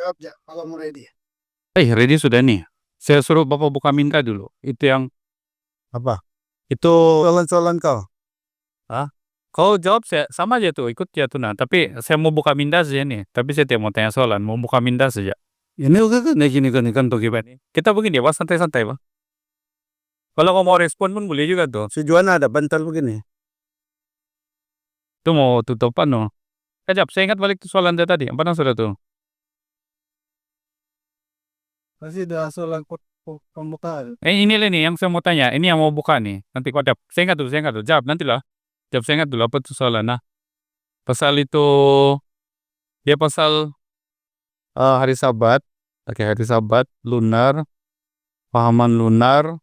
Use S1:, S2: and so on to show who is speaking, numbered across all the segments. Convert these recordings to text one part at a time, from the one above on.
S1: Jawab ya, kalau mau ready.
S2: Ready sudah nih. Saya suruh Bapak buka minta dulu. Itu yang
S1: Apa?
S2: itu
S1: Soalan-soalan kau.
S2: kau jawab saya sama aja tuh, ikut ya tuh nah. Tapi saya mau buka minda saja nih. Tapi saya tidak mau tanya soalan, mau buka minda saja. Ini udah kan gini kan tuh gimana? Kita begini ya, santai-santai, Pak. Kalau kau mau respon pun boleh juga tuh.
S1: Tujuan ada bantal begini.
S2: Itu mau tutupan no. Kejap, saya ingat balik tuh soalan saya tadi. Apa sudah tuh?
S1: Pasti ada soalan pembukaan.
S2: Ini nih yang saya mau tanya. Ini yang mau buka nih. Nanti kau jawab. Saya ingat tuh. Jawab nanti lah. Jawab saya ingat dulu apa tuh soalan. Nah, pasal itu dia pasal hari Sabat. Oke, hari Sabat, lunar, pahaman lunar,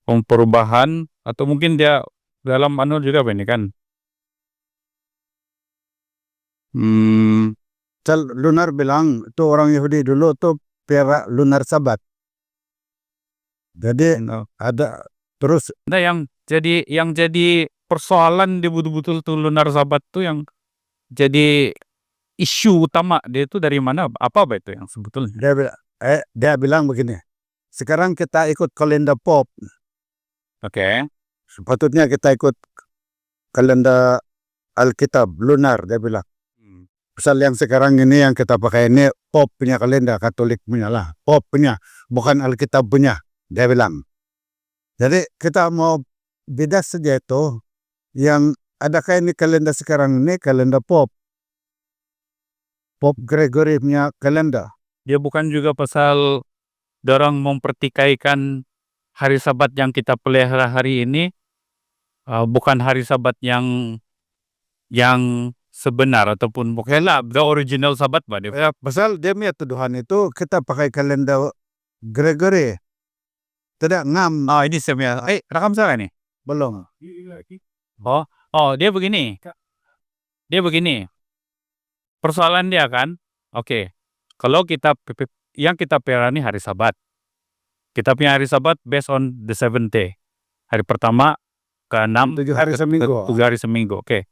S2: perubahan, atau mungkin dia dalam juga apa ini kan?
S1: Lunar bilang itu orang Yahudi dulu tuh pera lunar Sabat. Jadi ada terus
S2: Nah, yang jadi persoalan di betul-betul tuh lunar Sabat tuh yang jadi isu utama dia itu dari mana? Apa itu yang sebetulnya?
S1: dia bilang begini. Sekarang kita ikut kalender pop.
S2: Oke.
S1: Sepatutnya kita ikut kalender Alkitab lunar, dia bilang. Pasal yang sekarang ini yang kita pakai ini pop punya kalender, Katolik punya lah. Pop punya, bukan Alkitab punya, dia bilang. Jadi kita mau beda saja itu. Yang adakah ini kalender sekarang ini kalender pop. Pop Gregory punya kalender.
S2: Dia bukan juga pasal dorang mempertikaikan hari Sabat yang kita pelihara hari ini bukan hari Sabat yang sebenar ataupun bukanlah the original Sabat, Pak.
S1: Ya, pasal dia punya tuduhan itu kita pakai kalender Gregory. Tidak ngam.
S2: Ini saya rekam saya nih.
S1: Belum.
S2: Dia begini. Persoalan dia kan, oke. Kalau yang kita pelihara ini hari Sabat. Kita punya hari Sabat based on the 7th day. Hari pertama ke-6
S1: 7 hari seminggu.
S2: 7 hari seminggu. Oke.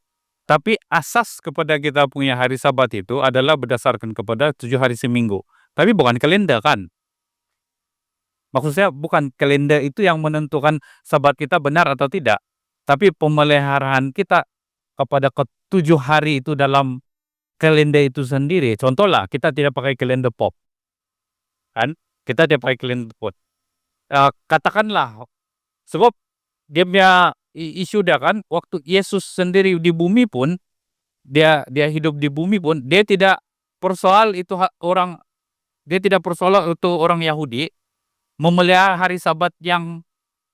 S2: Tapi asas kepada kita punya hari Sabat itu adalah berdasarkan kepada 7 hari seminggu. Tapi bukan kalender kan? Maksud saya bukan kalender itu yang menentukan Sabat kita benar atau tidak. Tapi pemeliharaan kita kepada ke-7 hari itu dalam kalender itu sendiri. Contohlah, kita tidak pakai kalender pop. Kan? Kita tidak pakai kalender pop. Katakanlah, sebab dia punya isu dia kan, waktu Yesus sendiri di bumi pun, dia hidup di bumi pun, dia tidak persoal itu orang Yahudi memelihara hari Sabat yang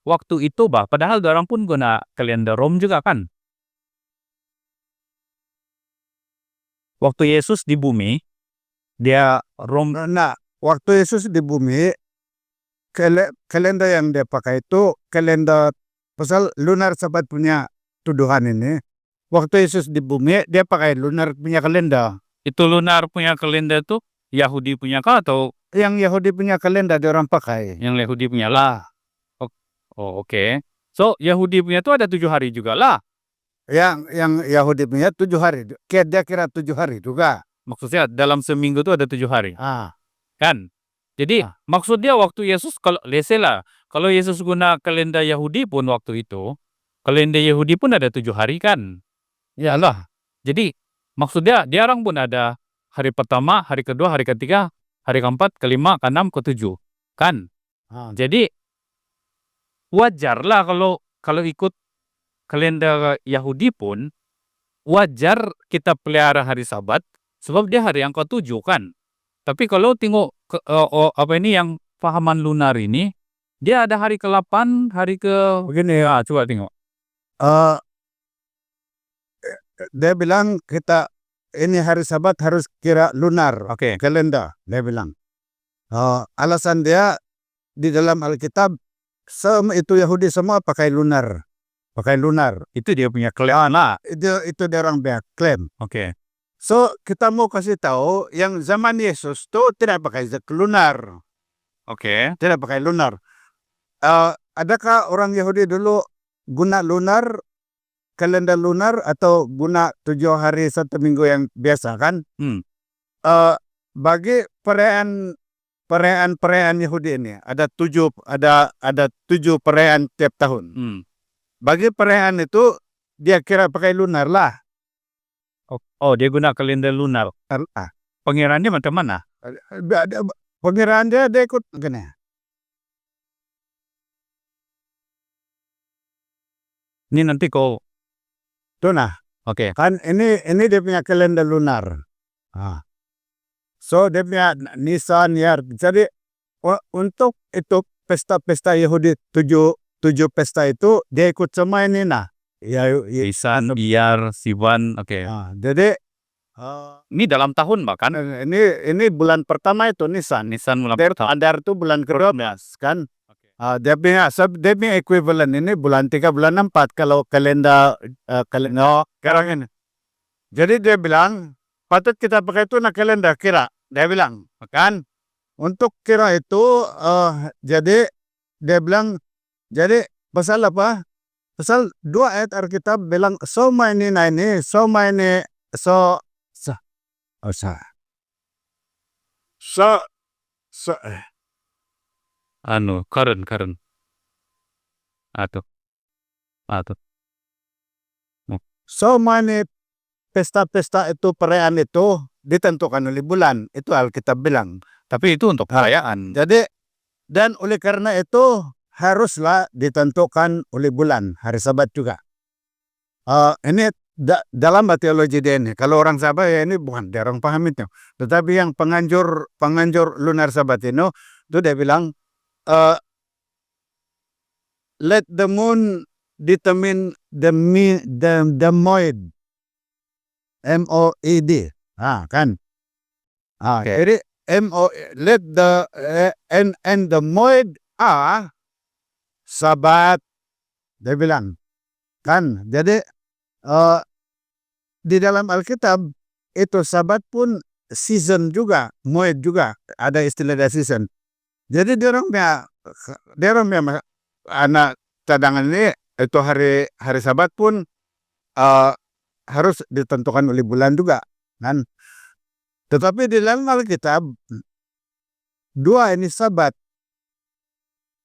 S2: waktu itu, padahal orang pun guna kalender Rom juga kan. Waktu Yesus di bumi, dia Rom.
S1: Nah, waktu Yesus di bumi, kalender yang dia pakai itu kalender pasal lunar Sabat punya tuduhan ini. Waktu Yesus di bumi, dia pakai lunar punya kalender.
S2: Itu lunar punya kalender tuh Yahudi punya kah atau?
S1: Yang Yahudi punya kalender dia orang pakai.
S2: Yang Yahudi punya lah. Oke. So, Yahudi punya tuh ada 7 hari juga lah.
S1: Yang Yahudi punya 7 hari. Dia kira 7 hari juga.
S2: Maksudnya dalam seminggu tuh ada 7 hari. Kan? Jadi maksud dia waktu Yesus, kalau Yesus guna kalender Yahudi pun waktu itu, kalender Yahudi pun ada 7 hari kan? Iyalah. Jadi maksud dia orang pun ada hari pertama, hari kedua, hari ketiga, hari keempat, kelima, keenam, ketujuh. Kan? Jadi wajar lah kalau ikut kalender Yahudi pun wajar kita pelihara hari Sabat sebab dia hari yang ke-7 kan. Tapi kalau tengok yang pahaman lunar ini, dia ada hari ke-8, hari ke begini ya, coba tengok.
S1: Dia bilang kita ini hari Sabat harus kira lunar.
S2: Oke.
S1: Kalender, dia bilang. Alasan dia di dalam Alkitab itu Yahudi semua pakai lunar.
S2: Itu dia punya klaim lah.
S1: Itu dia orang punya klaim.
S2: Oke.
S1: So, kita mau kasih tahu yang zaman Yesus tuh tidak pakai lunar.
S2: Oke.
S1: Tidak pakai lunar. Adakah orang Yahudi dulu guna lunar, kalender lunar atau guna 7 hari 1 minggu yang biasa kan? bagi perayaan Yahudi ini ada 7 perayaan tiap tahun. Bagi perayaan itu dia kira pakai lunar lah.
S2: Oh, dia guna kalender lunar. Pengiraannya macam mana?
S1: Pengiraan dia ikut gini.
S2: Ini nanti kau.
S1: Tuh nah,
S2: Oke.
S1: kan ini dia punya kalender lunar. So dia punya Nisan ya. Jadi untuk itu pesta-pesta Yahudi 7 pesta itu dia ikut semua ini nah.
S2: Nisan, Iyar, Siwan. Oke.
S1: Jadi
S2: Ini dalam tahun bahkan.
S1: ini bulan pertama itu Nisan.
S2: Nisan bulan pertama.
S1: Adar itu bulan ke-12 kan. Dia punya equivalent ini bulan 3 bulan 4 kalau kalender sekarang ini. Jadi dia bilang patut kita pakai itu kalender kira. Dia bilang kan untuk kira itu jadi dia bilang jadi pasal apa? Pasal 2 ayat Alkitab bilang
S2: Karen. Atau.
S1: So many pesta-pesta itu perayaan itu ditentukan oleh bulan. Itu Alkitab bilang.
S2: Tapi itu untuk perayaan.
S1: Jadi dan oleh karena itu haruslah ditentukan oleh bulan, hari Sabat juga. Ini dalam teologi dia ini. Kalau orang Sabat ya ini bukan dia orang paham itu. Tetapi yang penganjur lunar Sabat itu dia bilang let the moon determine the moed. MOED. Kan. Jadi let the and the moed Sabat. Dia bilang. Kan. Jadi di dalam Alkitab itu Sabat pun season juga, moed juga ada istilah dari season. Jadi dia orang anak cadangan ini itu hari Sabat pun harus ditentukan oleh bulan juga kan. Tetapi di dalam Alkitab 2 ini Sabat.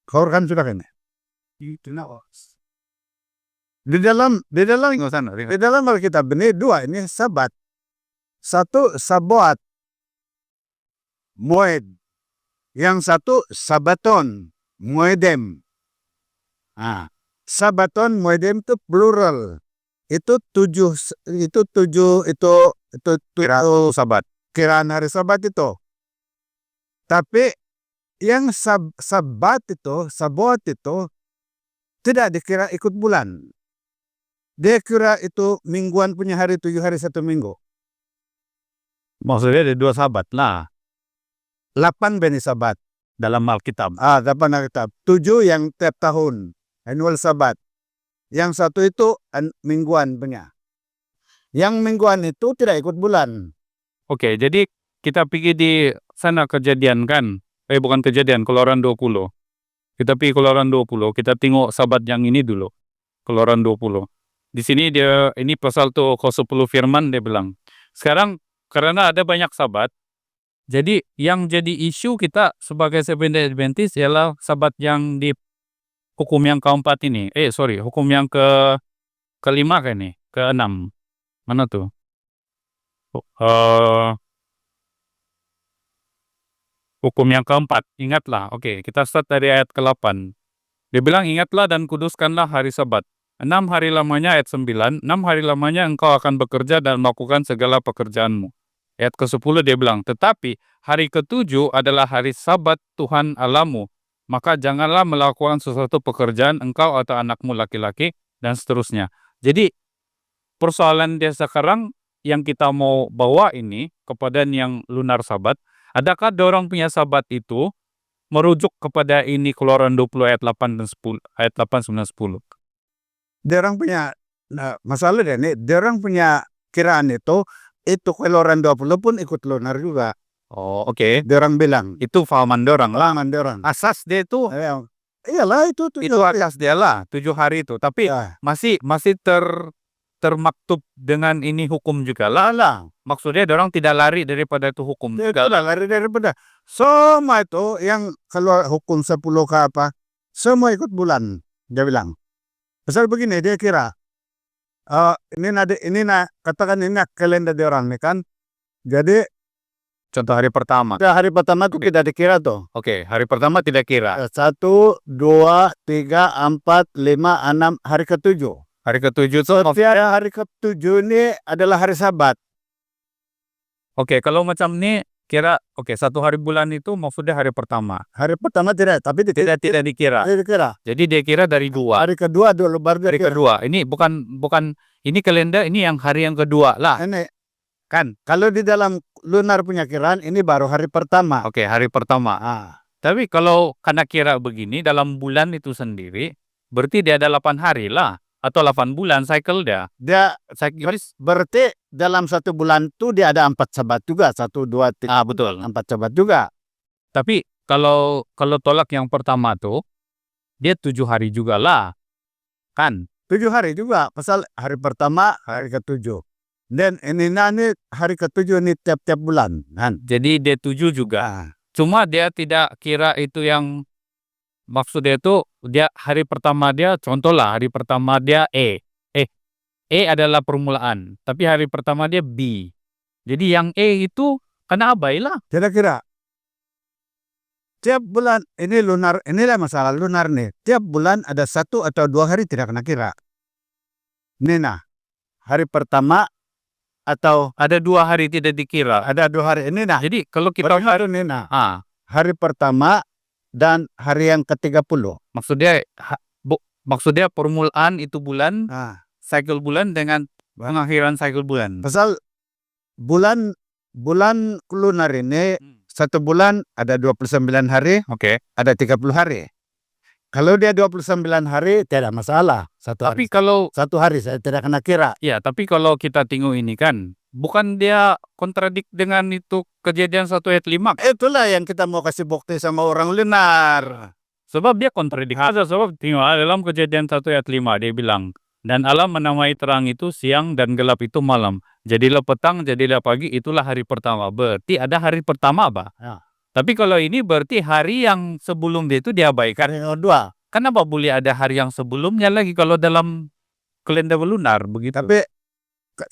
S1: Kau kan sudah kan? Di dalam Alkitab ini 2 ini Sabat. 1 Sabat Moed. Yang 1 Sabaton Moedem. Sabaton Moedem itu plural. Itu 7
S2: Sabat.
S1: Kiraan hari Sabat itu. Tapi yang Sabat itu tidak dikira ikut bulan. Dia kira itu mingguan punya hari 7 hari 1 minggu.
S2: Maksudnya ada 2 Sabat lah
S1: 8 beni Sabat
S2: dalam Alkitab.
S1: 8 Alkitab. 7 yang tiap tahun. Annual Sabat. Yang 1 itu mingguan punya. Yang mingguan itu tidak ikut bulan.
S2: Oke, jadi kita pergi di sana Kejadian kan? Bukan Kejadian, Keluaran 20. Kita pergi Keluaran 20, kita tengok Sabat yang ini dulu. Keluaran 20. Di sini ini pasal tuh ke-10 firman dia bilang. Sekarang karena ada banyak Sabat, jadi yang jadi isu kita sebagai Seventh-day Adventist ialah Sabat yang di hukum yang keempat ini. Hukum yang kelima kan nih, ke-6. Mana tuh? Hukum yang keempat, ingatlah. Oke, kita start dari ayat ke-8. Dia bilang, ingatlah dan kuduskanlah hari Sabat. 6 hari lamanya ayat 9, 6 hari lamanya engkau akan bekerja dan melakukan segala pekerjaanmu. Ayat ke-10 dia bilang, tetapi hari ke-7 adalah hari Sabat Tuhan Allahmu. Maka janganlah melakukan sesuatu pekerjaan engkau atau anakmu laki-laki, dan seterusnya. Jadi, persoalan dia sekarang yang kita mau bawa ini kepada yang lunar Sabat, adakah dorong punya Sabat itu merujuk kepada ini Keluaran 20 ayat 8 dan 10, ayat 8, 9, 10.
S1: Dia orang punya masalah deh nih, dia orang punya kiraan itu Keluaran 20 pun ikut lunar juga.
S2: Oh, oke.
S1: Dia orang bilang
S2: Itu fahaman dorang lah.
S1: Asas dia itu. Iyalah itu
S2: asas dia lah 7 hari itu. Tapi masih termaktub dengan ini hukum juga lah.
S1: Lah,
S2: Maksudnya orang tidak lari daripada itu hukum
S1: itu
S2: juga.
S1: lah lari daripada. Semua itu yang keluar hukum 10 ke apa, semua ikut bulan. Dia bilang. Pasal begini, dia kira, katakan ini kalender dia orang nih kan. Jadi,
S2: Contoh hari pertama.
S1: hari pertama tuh tidak dikira tuh.
S2: Oke, hari pertama tidak kira.
S1: 1, 2, 3, 4, 5, 6, hari ke-7.
S2: Hari ke-7
S1: So,
S2: tuh.
S1: hari ke-7 ini adalah hari Sabat.
S2: Oke, kalau macam ini kira, oke, 1 hari bulan itu maksudnya hari pertama.
S1: Hari pertama tidak, tapi
S2: Tidak dikira.
S1: tidak dikira.
S2: Jadi dia kira dari 2.
S1: Hari kedua dulu baru dia
S2: Hari
S1: kira.
S2: kedua. Ini bukan ini kalender, ini yang hari yang kedua lah.
S1: Ini kan kalau di dalam lunar punya kiraan ini baru hari pertama.
S2: Oke, hari pertama. Tapi kalau karena kira begini dalam bulan itu sendiri, berarti dia ada 8 hari lah. Atau 8 bulan cycle dia.
S1: Dia
S2: Cycle,
S1: berarti dalam 1 bulan tuh dia ada 4 Sabat juga. 1, 2, 3,
S2: betul.
S1: 4 Sabat juga.
S2: Tapi kalau tolak yang pertama tuh, dia 7 hari juga lah. Kan?
S1: 7 hari juga. Pasal hari pertama, hari ke-7. Dan ini hari ke-7 ini tiap-tiap bulan. Kan?
S2: Jadi dia 7 juga. Cuma dia tidak kira itu yang maksudnya itu dia hari pertama dia, contoh lah hari pertama dia E adalah permulaan, tapi hari pertama dia B. Jadi yang E itu kena abai lah.
S1: Kira-kira tiap bulan ini lunar, inilah masalah lunar nih. Tiap bulan ada 1 atau 2 hari tidak kena kira. Nina, hari pertama atau
S2: Ada 2 hari tidak dikira.
S1: ada 2 hari ini nah.
S2: Jadi kalau kita
S1: Baru Nina.
S2: ah
S1: Hari pertama dan hari yang ke-30.
S2: maksudnya maksudnya permulaan itu bulan, cycle bulan dengan pengakhiran cycle bulan.
S1: Pasal bulan lunar ini 1 bulan ada 29 hari,
S2: Oke.
S1: ada 30 hari. Kalau dia 29 hari tidak masalah.
S2: Tapi kalau
S1: 1 hari saya tidak kena kira.
S2: ya, tapi kalau kita tengok ini kan, bukan dia kontradik dengan itu kejadian 1 ayat 5.
S1: Itulah yang kita mau kasih bukti sama orang lunar.
S2: Sebab dia kontradik. Sebab tengok dalam kejadian 1 ayat 5 dia bilang, dan Allah menamai terang itu siang dan gelap itu malam. Jadilah petang, jadilah pagi, itulah hari pertama. Berarti ada hari pertama, Pak.
S1: Ya.
S2: Tapi kalau ini berarti hari yang sebelum dia itu diabaikan.
S1: Hari kedua.
S2: Kenapa boleh ada hari yang sebelumnya lagi kalau dalam kalender lunar begitu?
S1: Tapi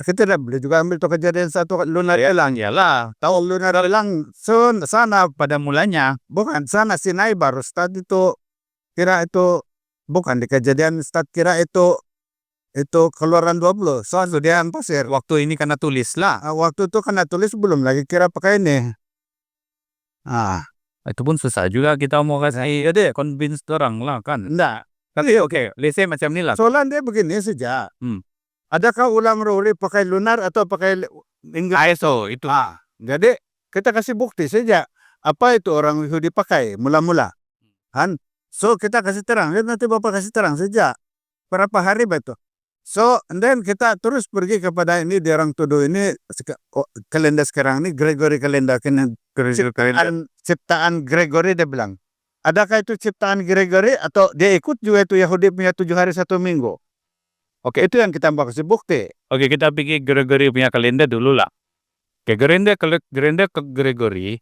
S1: kita tidak boleh juga ambil tuh kejadian 1 lunar hilang.
S2: Iyalah.
S1: Tahu lunar hilang sana pada mulanya. Bukan sana Sinai baru start itu. Kira itu bukan di kejadian start kira itu Keluaran 20. Soalnya dia pasir.
S2: Waktu ini karena tulis lah.
S1: Waktu itu kena tulis belum lagi kira pakai ini.
S2: Itu pun susah juga kita mau kasih convince orang lah kan.
S1: Enggak.
S2: Tapi oke, let's say macam ni lah.
S1: Soalnya dia begini saja. Adakah ulam ruli pakai lunar atau pakai
S2: ISO itu.
S1: Jadi kita kasih bukti saja. Apa itu orang Yahudi pakai mula-mula. Kan? So kita kasih terang. Nanti Bapak kasih terang saja. Berapa hari betul. So, and then kita terus pergi kepada ini di orang tuduh ini kalender sekarang ini Gregory kalender ciptaan Gregory dia bilang. Adakah itu ciptaan Gregory atau dia ikut juga itu Yahudi punya 7 hari 1 minggu? Oke, itu yang kita mau kasih bukti.
S2: Oke, kita pikir Gregory punya kalender dulu lah. Oke, kalender ke Gregory,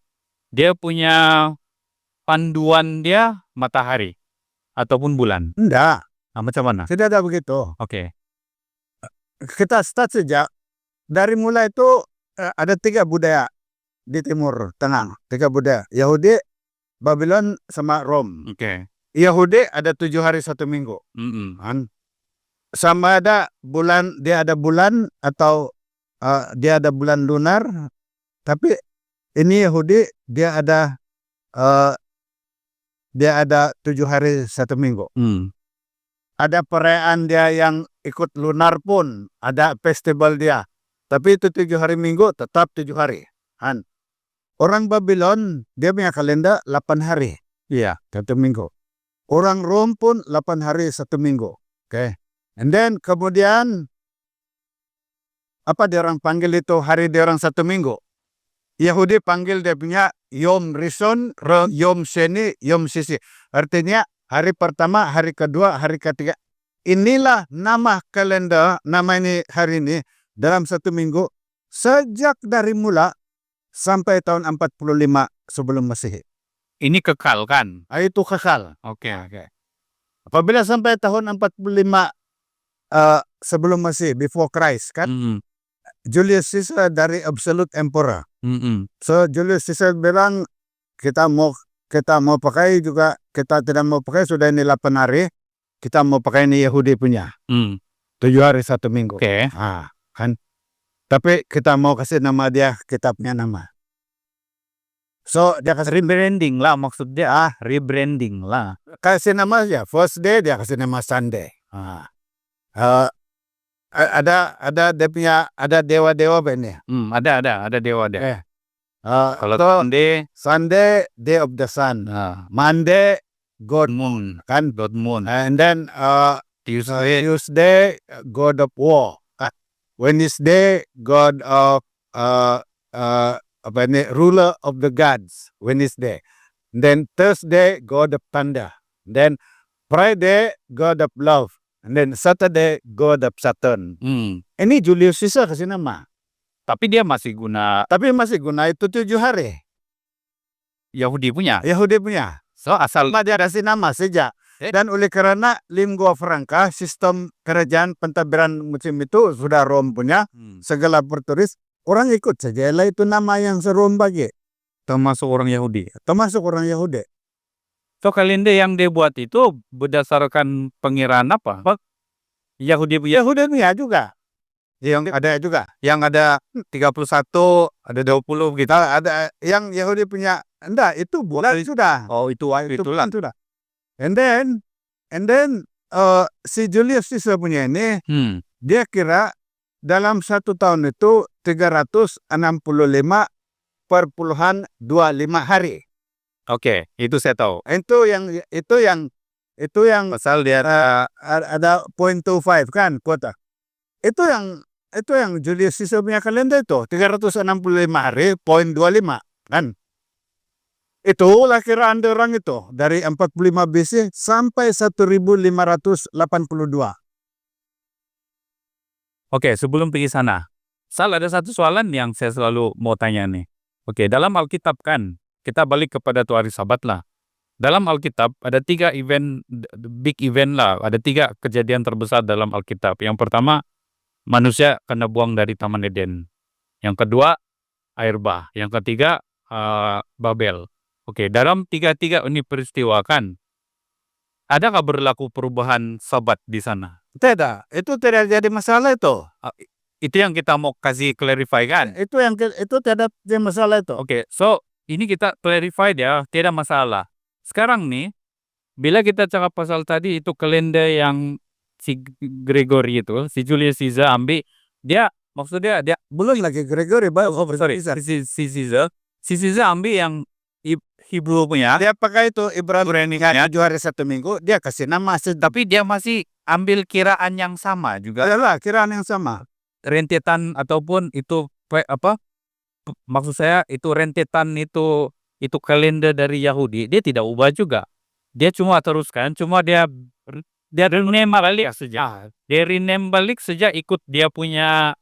S2: dia punya panduan dia matahari ataupun bulan.
S1: Enggak.
S2: Macam mana?
S1: Tidak ada begitu.
S2: Oke.
S1: Kita start sejak dari mulai itu ada 3 budaya di Timur Tengah. 3 budaya. Yahudi, Babylon, sama Rom.
S2: Oke.
S1: Yahudi ada 7 hari 1 minggu. Kan? Sama ada bulan, dia ada bulan atau dia ada bulan lunar. Tapi ini Yahudi dia ada 7 hari 1 minggu. Ada perayaan dia yang ikut lunar pun, ada festival dia. Tapi itu 7 hari minggu tetap 7 hari. Kan? Orang Babylon dia punya kalender 8 hari.
S2: Iya.
S1: 1 minggu. Orang Rom pun 8 hari 1 minggu. Okay. And then kemudian apa dia orang panggil itu hari dia orang 1 minggu? Yahudi panggil dia punya Yom Rishon, Yom Sheni, Yom Sisi. Artinya hari pertama, hari kedua, hari ketiga. inilah nama kalender, nama ini hari ini dalam satu minggu sejak dari mula sampai tahun 45 sebelum Masehi.
S2: Ini kekal kan?
S1: Itu kekal.
S2: Oke.
S1: Apabila sampai tahun 45 sebelum Masehi, before Christ kan,
S2: Mm-mm.
S1: Julius Caesar dari absolute emperor.
S2: Mm-mm.
S1: So Julius Caesar bilang kita mau pakai juga, kita tidak mau pakai, sudah ini 8 hari, kita mau pakai ini Yahudi punya.
S2: Mm.
S1: 7 hari 1 minggu.
S2: Oke.
S1: Kan. Tapi kita mau kasih nama dia, kitabnya nama. So dia kasih
S2: Rebranding lah maksudnya. Rebranding lah.
S1: kasih nama ya first day, dia kasih nama Sunday. Ada dia punya, ada dewa-dewa ini.
S2: Ada dewa deh.
S1: Eh.
S2: Kalau
S1: So,
S2: Sunday,
S1: day of the sun. Monday, God
S2: moon,
S1: kan.
S2: God moon.
S1: And then
S2: Tuesday,
S1: God of war. Wednesday, God of ruler of the gods. Wednesday. Then Thursday, God of thunder. Then Friday, God of love. And then Saturday, God of Saturn. Ini Julius Caesar kasih nama.
S2: Tapi dia masih guna
S1: Tapi masih guna itu 7 hari.
S2: Yahudi punya.
S1: Yahudi punya.
S2: So asal
S1: Dia kasih nama saja. Dan oleh karena lingua franca, sistem kerajaan pentadbiran musim itu sudah Rom punya, segala bertulis, orang ikut saja. Lah itu nama yang Rom bagi.
S2: termasuk orang Yahudi.
S1: Termasuk orang Yahudi.
S2: So kalender yang dia buat itu berdasarkan pengiraan apa? Yahudi punya.
S1: Yahudi punya juga. Yang ada juga.
S2: Yang ada 31, ada 20 gitu.
S1: Ada yang Yahudi punya. Enggak, itu bulan sudah.
S2: Oh, itulah.
S1: Sudah. And then si Julius Caesar punya ini, dia kira dalam 1 tahun itu 365,25 hari.
S2: Oke, itu saya tahu.
S1: Itu yang
S2: Pasal dia
S1: ada 0.25 kan kuota. Itu yang Julius Caesar punya kalender itu 365 hari 0.25 kan. Itulah kiraan orang itu dari 45 BC sampai 1582.
S2: Oke, sebelum pergi sana. Ada satu soalan yang saya selalu mau tanya nih. Oke, dalam Alkitab kan, kita balik kepada tuh hari Sabat lah. Dalam Alkitab ada 3 event, big event lah. Ada 3 kejadian terbesar dalam Alkitab. Yang pertama, manusia kena buang dari Taman Eden. Yang kedua, air bah. Yang ketiga, Babel. Oke, dalam 3 ini peristiwa kan, adakah berlaku perubahan Sabat di sana?
S1: Tidak, itu tidak jadi masalah itu.
S2: Itu yang kita mau kasih clarify kan?
S1: Itu tidak jadi masalah itu.
S2: Oke, so ini kita clarify ya, tidak masalah. Sekarang nih, bila kita cakap pasal tadi itu kalender yang si Gregory itu, si Julius Caesar ambil, maksudnya dia
S1: Belum lagi Gregory,
S2: si Caesar ambil yang Hebrew punya.
S1: Dia pakai itu Ibrani kan 7 hari 1 minggu, dia kasih nama.
S2: Tapi dia masih ambil kiraan yang sama juga.
S1: Adalah kiraan yang sama.
S2: Rentetan ataupun itu maksud saya itu rentetan itu kalender dari Yahudi, dia tidak ubah juga. Dia cuma teruskan, cuma dia rename balik saja. Dia rename balik saja ikut dia punya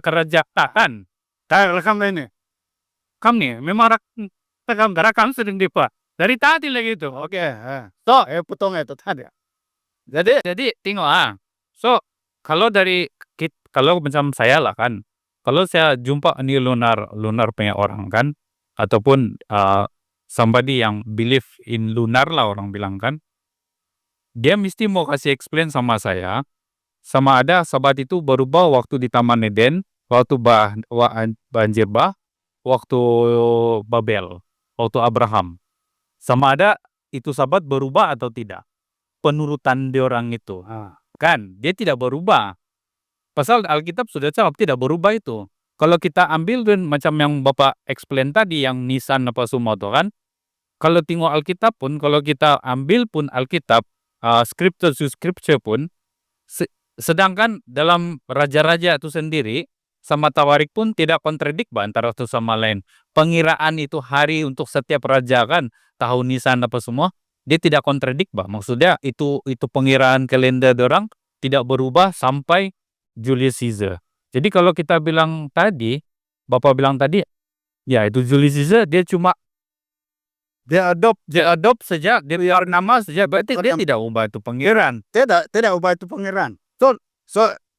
S2: kerajaan.
S1: Rekam ini.
S2: Kami memang rekam sering dipak. Dari tadi lagi itu.
S1: Oke. So, potong itu tadi.
S2: Jadi tengok So, kalau macam saya lah kan, kalau saya jumpa ini lunar punya orang kan, ataupun somebody yang believe in lunar lah orang bilang kan, dia mesti mau kasih explain sama saya, sama ada Sabat itu berubah waktu di Taman Eden, waktu banjir bah, waktu Babel, waktu Abraham. Sama ada itu Sabat berubah atau tidak. Penurutan diorang itu. Kan, dia tidak berubah. Pasal Alkitab sudah cakap tidak berubah itu. Kalau kita ambil dan macam yang Bapak explain tadi, yang Nisan apa semua itu kan, kalau tengok Alkitab pun, kalau kita ambil pun Alkitab, scripture pun, sedangkan dalam raja-raja itu sendiri, sama Tawarik pun tidak kontradik antara satu sama lain. Pengiraan itu hari untuk setiap raja kan, tahun Nisan apa semua, dia tidak kontradik bah. Maksudnya itu pengiraan kalender dorang tidak berubah sampai Julius Caesar. Jadi kalau kita bilang tadi, Bapak bilang tadi, ya itu Julius Caesar dia cuma dia adopt saja, dia biar nama saja, berarti dia tidak ubah itu pengiraan.
S1: Tidak ubah itu pengiraan. So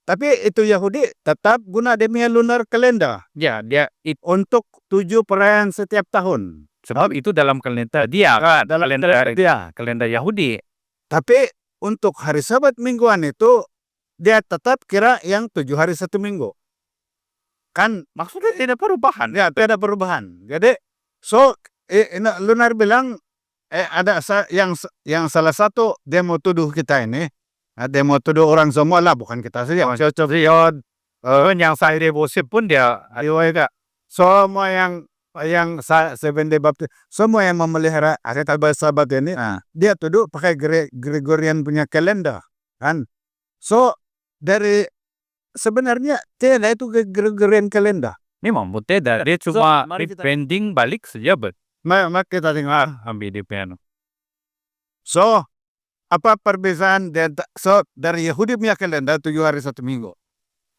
S1: tapi itu Yahudi tetap guna demi lunar kalender
S2: Ya, dia
S1: untuk 7 perayaan setiap tahun.
S2: sebab itu dalam kalender dia kan,
S1: Dalam
S2: kalender
S1: dia.
S2: kalender Yahudi.
S1: Tapi untuk hari Sabat mingguan itu dia tetap kira yang 7 hari 1 minggu. Kan
S2: Maksudnya tidak perubahan.
S1: ya tidak perubahan. Jadi so lunar bilang ada yang salah satu dia mau tuduh kita ini, dia mau tuduh orang semua lah, bukan kita saja.
S2: Yang saya devosi pun dia
S1: Semua yang Seventh Day Baptist, semua yang memelihara hari Sabat ini, dia tuduh pakai Gregorian punya kalender, kan? So dari sebenarnya tidak itu Gregorian kalender.
S2: memang tidak. Dia cuma
S1: mari kita-
S2: rebranding balik saja, bet.
S1: Mari kita dengar.
S2: Ambil di piano.
S1: So apa perbedaan dari Yahudi punya kalender 7 hari 1 minggu.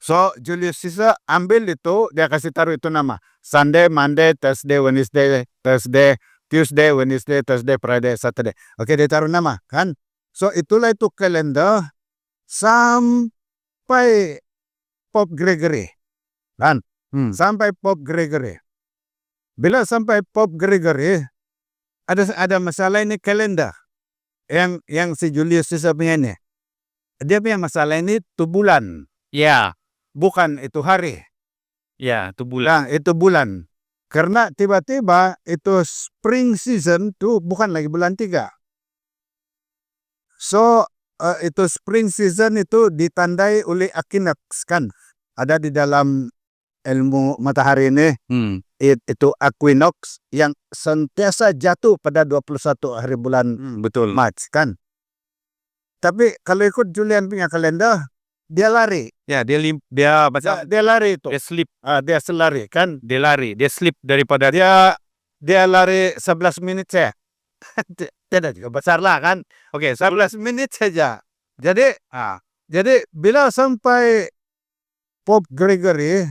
S1: So Julius Caesar ambil itu, dia kasih taruh itu nama Sunday, Monday, Thursday, Wednesday, Thursday, Tuesday, Wednesday, Thursday, Friday, Saturday. Oke, dia taruh nama, kan? So itulah itu kalender sampai Pope Gregory, kan? Sampai Pope Gregory. Bila sampai Pope Gregory, ada masalah ini kalender yang si Julius Caesar punya ini. Dia punya masalah ini itu bulan.
S2: Ya,
S1: Bukan itu hari.
S2: ya, itu bulan.
S1: Nah, itu bulan. Karena tiba-tiba itu spring season tuh bukan lagi bulan 3. So, itu spring season itu ditandai oleh equinox, kan? Ada di dalam ilmu matahari ini, itu equinox yang sentiasa jatuh pada 21 hari bulan
S2: Betul.
S1: Mac, kan? Tapi kalau ikut Julian punya kalender, dia lari.
S2: Ya, dia macam
S1: Dia lari itu.
S2: dia slip,
S1: Dia selari, kan?
S2: dia slip daripada
S1: Dia lari 11 menit saja. Tidak juga besar lah, kan? Oke, 11 menit saja. Jadi bila sampai Pope Gregory,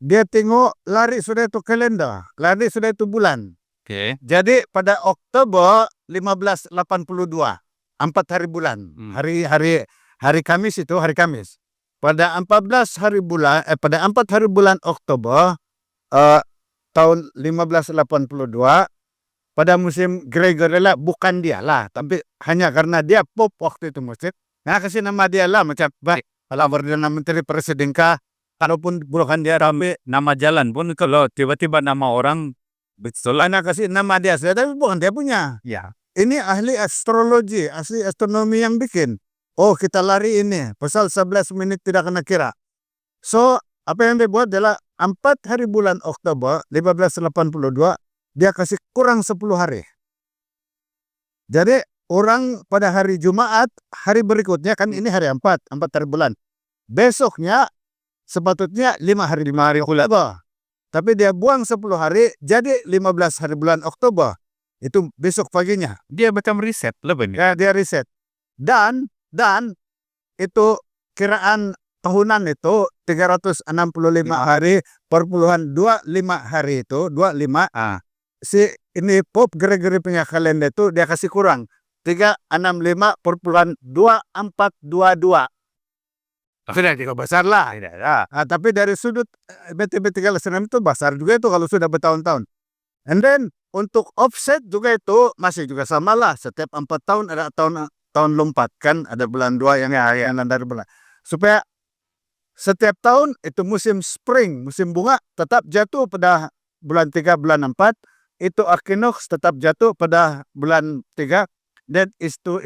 S1: dia tengok lari sudah itu kalender, lari sudah itu bulan.
S2: Oke.
S1: Jadi pada Oktober 1582, 4 hari bulan. Hari Kamis itu, hari Kamis. Pada 4 hari bulan Oktober tahun 1582, pada musim Gregory lah, bukan dia lah, tapi hanya karena dia Pope waktu itu musim. Nah, kasih nama dia lah, macam baik. Kalau Perdana Menteri Presiden kah, kalaupun bukan dia rame,
S2: Nama jalan pun kalau tiba-tiba nama orang betul.
S1: anak kasih nama dia saja, tapi bukan dia punya.
S2: Ya.
S1: Ini ahli astrologi, ahli astronomi yang bikin. Oh, kita lari ini, pasal 11 menit tidak kena kira. So, apa yang dia buat adalah 4 hari bulan Oktober 1582, dia kasih kurang 10 hari. Jadi, orang pada hari Jumat, hari berikutnya, kan ini hari 4 hari bulan. Besoknya, sepatutnya 5 hari Oktober. Tapi dia buang 10 hari, jadi 15 hari bulan Oktober. Itu besok paginya.
S2: Dia macam riset lebih.
S1: Ya, dia riset. Dan itu kiraan tahunan itu 365 hari perpuluhan 25 hari itu 25. Si ini Pope Gregory punya kalender itu dia kasih kurang 365,2422. Sudah juga besar lah. Tapi dari sudut BTB 366 itu besar juga itu kalau sudah bertahun-tahun. And then untuk offset juga itu masih juga sama lah. Setiap 4 tahun ada tahun lompat, kan ada bulan 2 yang dari bulan. Supaya setiap tahun itu musim spring, musim bunga tetap jatuh pada bulan 3, bulan 4. Itu equinox tetap jatuh pada bulan 3. Dan itu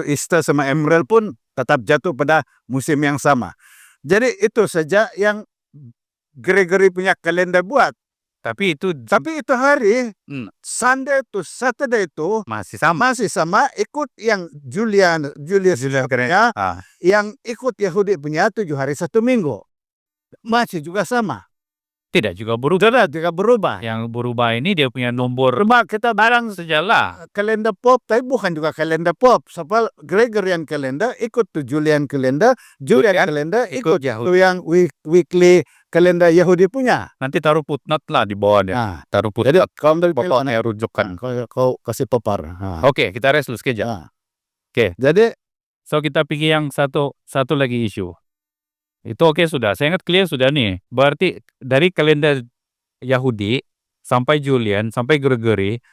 S1: Easter sama Emerald pun tetap jatuh pada musim yang sama. Jadi itu saja yang Gregory punya kalender buat.
S2: Tapi itu
S1: hari Sunday to Saturday itu
S2: masih sama.
S1: masih sama, ikut yang Julius punya, yang ikut Yahudi punya 7 hari 1 minggu. Masih juga sama.
S2: Tidak juga berubah.
S1: Tidak berubah.
S2: Yang berubah ini dia punya nomor
S1: Cuma kita
S2: barang sajalah.
S1: kalender pop, tapi bukan juga kalender pop. Sebab Gregorian calendar ikut tuh Julian calendar, Julian calendar ikut
S2: Yahudi.
S1: tuh yang weekly kalender Yahudi punya.
S2: Nanti taruh footnote lah di bawah dia.
S1: Nah,
S2: Taruh
S1: jadi
S2: footnote.
S1: kalau dari
S2: Pokoknya rujukan.
S1: kau kasih papar. Nah.
S2: Oke, kita rest dulu sekejap.
S1: Nah.
S2: Oke.
S1: Jadi
S2: So kita pikir yang satu lagi isu. Itu oke sudah. Saya ingat clear sudah nih. Berarti dari kalender Yahudi sampai Julian sampai Gregory,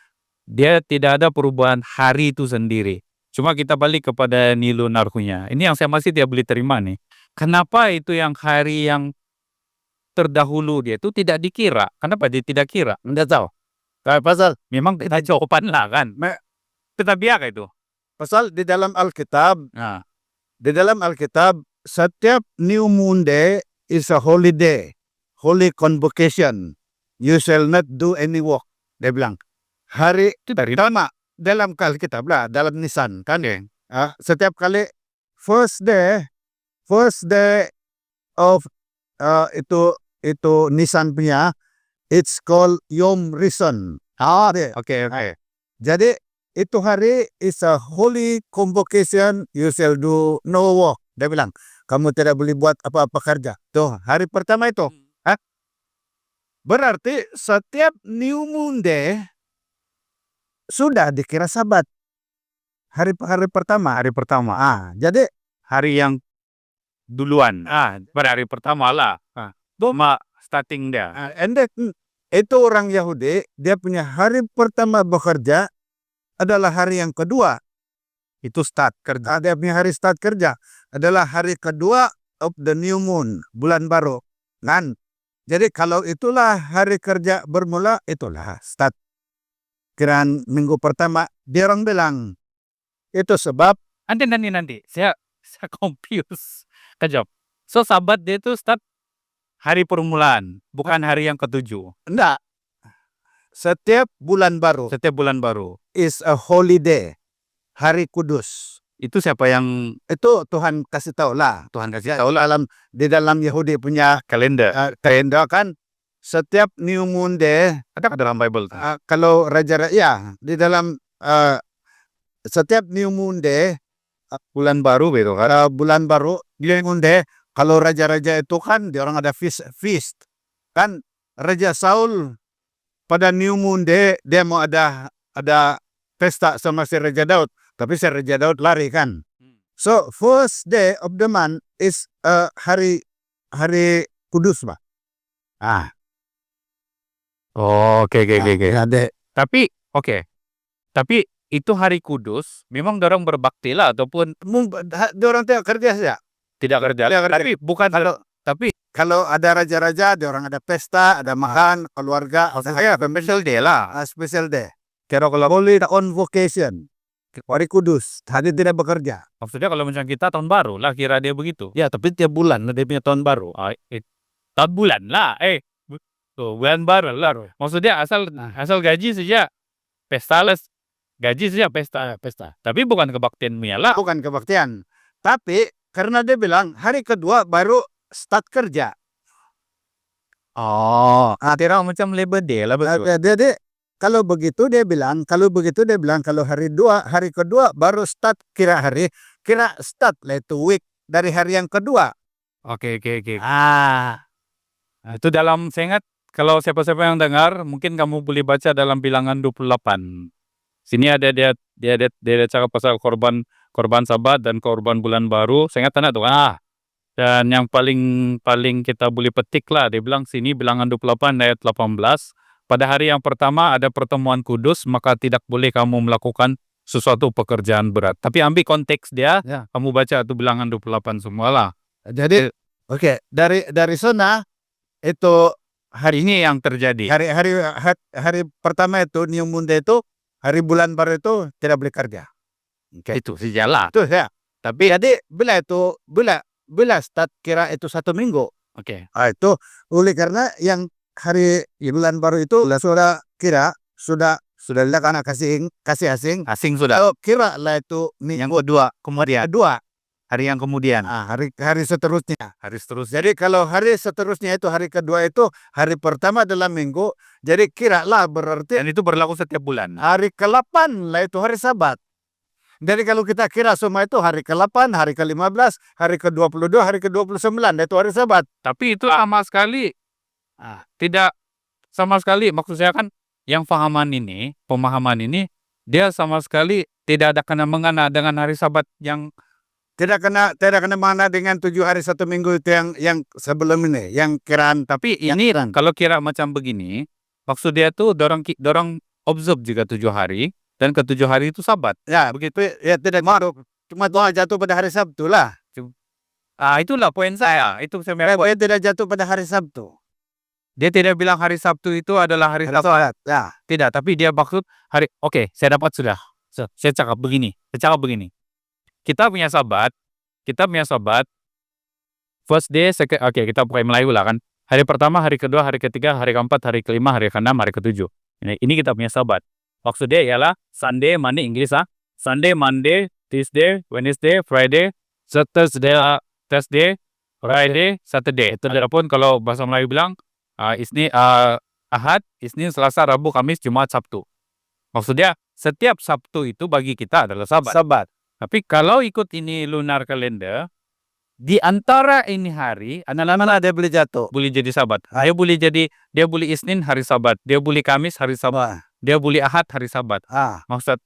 S2: dia tidak ada perubahan hari itu sendiri. Cuma kita balik kepada Nilunarhunya. Ini yang saya masih tidak boleh terima nih. Kenapa itu yang hari yang terdahulu dia itu tidak dikira? Kenapa dia tidak kira?
S1: enggak tahu. Kayak pasal
S2: Memang kita jawaban lah kan. Kita biar itu.
S1: pasal di dalam Alkitab,
S2: Nah,
S1: di dalam Alkitab setiap new moon day is a holy day, holy convocation. You shall not do any work. Dia bilang hari
S2: itu dari
S1: sama dalam Alkitab lah, dalam Nisan kan. Setiap kali first day of itu Nisan punya, it's called Yom Rishon.
S2: Oke.
S1: Jadi itu hari is a holy convocation, you shall do no work. Dia bilang, kamu tidak boleh buat apa-apa kerja. Tuh, hari pertama itu. Berarti setiap new moon day sudah dikira Sabat. Hari pertama. Jadi
S2: Hari yang duluan. Pada hari pertama lah. Cuma starting dia.
S1: and then, itu orang Yahudi, dia punya hari pertama bekerja adalah hari yang kedua.
S2: Itu start kerja.
S1: Dia punya hari start kerja adalah hari kedua of the new moon, bulan baru. Kan? Jadi kalau itulah hari kerja bermula, itulah start. Kiraan minggu pertama, dia orang bilang, itu sebab,
S2: Nanti. Saya confused. Kejap. So Sabat dia itu start hari permulaan, bukan hari yang ketujuh.
S1: enggak. Setiap bulan baru
S2: Setiap bulan baru.
S1: is a holy day, hari kudus.
S2: Itu siapa yang
S1: Itu Tuhan kasih tahu lah.
S2: Tuhan kasih tahu lah
S1: Di dalam Yahudi punya
S2: kalender.
S1: kalender kan, setiap new moon day,
S2: Ada dalam Bible.
S1: kalau di dalam setiap new moon day,
S2: Bulan baru begitu kan.
S1: bulan baru, new moon day, kalau raja-raja itu kan, di orang ada feast. Kan, Raja Saul pada new moon day, dia mau ada pesta sama si Raja Daud. Tapi si Raja Daud lari kan. So, first day of the month is hari kudus, Pak.
S2: Oke.
S1: Ada.
S2: Tapi Tapi itu hari kudus, memang dorang berbakti lah ataupun
S1: Orang tidak kerja saja.
S2: tidak kerja. Tapi bukan
S1: Kalau ada raja-raja, di orang ada pesta, ada makan, keluarga.
S2: special day lah.
S1: Special day. Kalau holy on vocation. Hari kudus. Hari tidak bekerja.
S2: Maksudnya kalau macam kita tahun baru lah kira dia begitu.
S1: Ya, tapi tiap bulan dia punya tahun baru.
S2: Tahun bulan lah. Tuh, bulan baru lah. Maksudnya asal gaji saja pesta lah. Gaji saja pesta. Tapi bukan kebaktianmu lah.
S1: Bukan kebaktian. Tapi karena dia bilang hari kedua baru start kerja.
S2: Kira macam Labor Day lah betul.
S1: Jadi kalau begitu dia bilang kalau hari kedua baru start kira start lah itu week dari hari yang kedua.
S2: Oke. Itu dalam saya ingat kalau siapa-siapa yang dengar mungkin kamu boleh baca dalam Bilangan 28. Sini ada dia cakap pasal korban Sabat dan korban bulan baru. Saya ingat tuh. Dan yang paling kita boleh petik lah, dia bilang sini Bilangan 28 ayat 18. Pada hari yang pertama ada pertemuan kudus, maka tidak boleh kamu melakukan sesuatu pekerjaan berat. Tapi ambil konteks dia, kamu baca itu Bilangan 28 semua lah.
S1: Jadi dari sana itu
S2: Hari ini yang terjadi.
S1: hari pertama itu new moon day itu hari bulan baru itu tidak boleh kerja.
S2: Itu sejalan.
S1: Itu ya. Tapi jadi bila start kira itu 1 minggu.
S2: Oke.
S1: Itu oleh karena yang hari bulan baru itu sudah kira sudah karena kasih asing
S2: Asing sudah.
S1: kira lah itu
S2: Yang kedua kemudian.
S1: kedua
S2: Hari yang kemudian.
S1: hari seterusnya.
S2: Hari seterusnya.
S1: Jadi kalau hari seterusnya itu hari kedua itu hari pertama adalah minggu. Jadi kiralah berarti
S2: Dan itu berlaku setiap bulan.
S1: hari ke-8 lah itu hari Sabat. Jadi kalau kita kira semua itu hari ke-8, hari ke-15, hari ke-22, hari ke-29 itu hari Sabat.
S2: Tapi itu sama sekali tidak sama sekali, maksud saya kan yang pemahaman ini dia sama sekali tidak ada kena mengena dengan hari Sabat yang
S1: Tidak kena mana dengan 7 hari 1 minggu itu yang sebelum ini, yang kiraan.
S2: tapi ini kalau kira macam begini, maksud dia tuh dorong observe juga 7 hari dan ke-7 hari itu Sabat.
S1: Ya begitu ya, tidak mau. Cuma doa jatuh pada hari Sabtu lah.
S2: Itulah poin saya. Itu sebenarnya
S1: Dia tidak jatuh pada hari Sabtu.
S2: dia tidak bilang hari Sabtu itu adalah hari Sabat.
S1: Sabat. Ya.
S2: Tidak, tapi dia maksud hari. Oke, saya dapat sudah. Saya cakap begini. Kita punya Sabat. First day, oke, kita pakai Melayu lah kan. Hari pertama, hari kedua, hari ketiga, hari keempat, hari kelima, hari keenam, hari ketujuh. Ini kita punya Sabat. Maksud dia ialah Sunday, Monday, Inggris Sunday, Monday, Tuesday, Wednesday, Friday, Thursday, Friday, Saturday. Itu pun kalau bahasa Melayu bilang Ahad, Isnin, Selasa, Rabu, Kamis, Jumat, Sabtu. Maksudnya setiap Sabtu itu bagi kita adalah Sabat. Tapi kalau ikut ini lunar calendar, di antara ini hari,
S1: Mana dia boleh jatuh?
S2: boleh jadi Sabat. Dia boleh Isnin hari Sabat, dia boleh Kamis hari Sabat, dia boleh Ahad hari Sabat.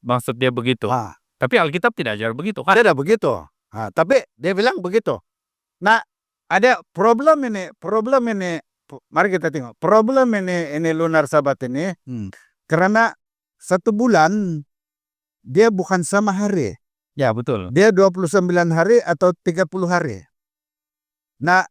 S2: Maksud dia begitu. Tapi Alkitab tidak ajar begitu kan?
S1: Tidak begitu. Tapi dia bilang begitu. Nah, ada problem ini. Mari kita tengok. Problem ini lunar Sabat ini karena 1 bulan dia bukan sama hari.
S2: Ya, betul.
S1: Dia 29 hari atau 30 hari. Nah,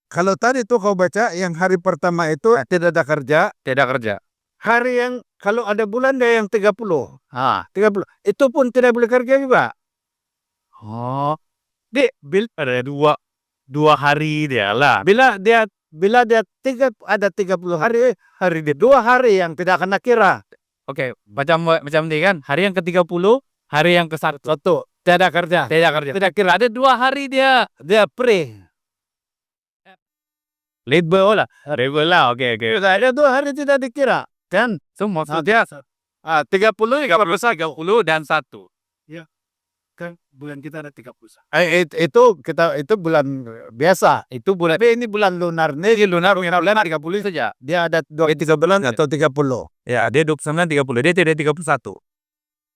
S1: kalau tadi tuh kau baca yang hari pertama itu tidak ada kerja.
S2: Tidak kerja.
S1: Hari yang kalau ada bulan dia yang 30. 30. Itu pun tidak boleh kerja juga.
S2: Ada dua hari dia lah.
S1: Bila dia ada 30 hari dia 2 hari yang tidak kena kira.
S2: Oke, macam ini kan. Hari yang ke-30, hari yang ke-1.
S1: Tidak kerja.
S2: Tidak kira. Ada 2 hari dia
S1: Pre.
S2: labor lah. Oke.
S1: Ada 2 hari tidak dikira. Kan?
S2: So maksudnya
S1: 30
S2: 30 dan 1.
S1: kan bulan kita ada 30. Itu bulan biasa.
S2: Itu bulan.
S1: Tapi ini bulan lunar.
S2: Ini lunar 30 saja.
S1: Dia ada 3 bulan atau 30.
S2: Ya, dia 29 30. Dia tidak 31.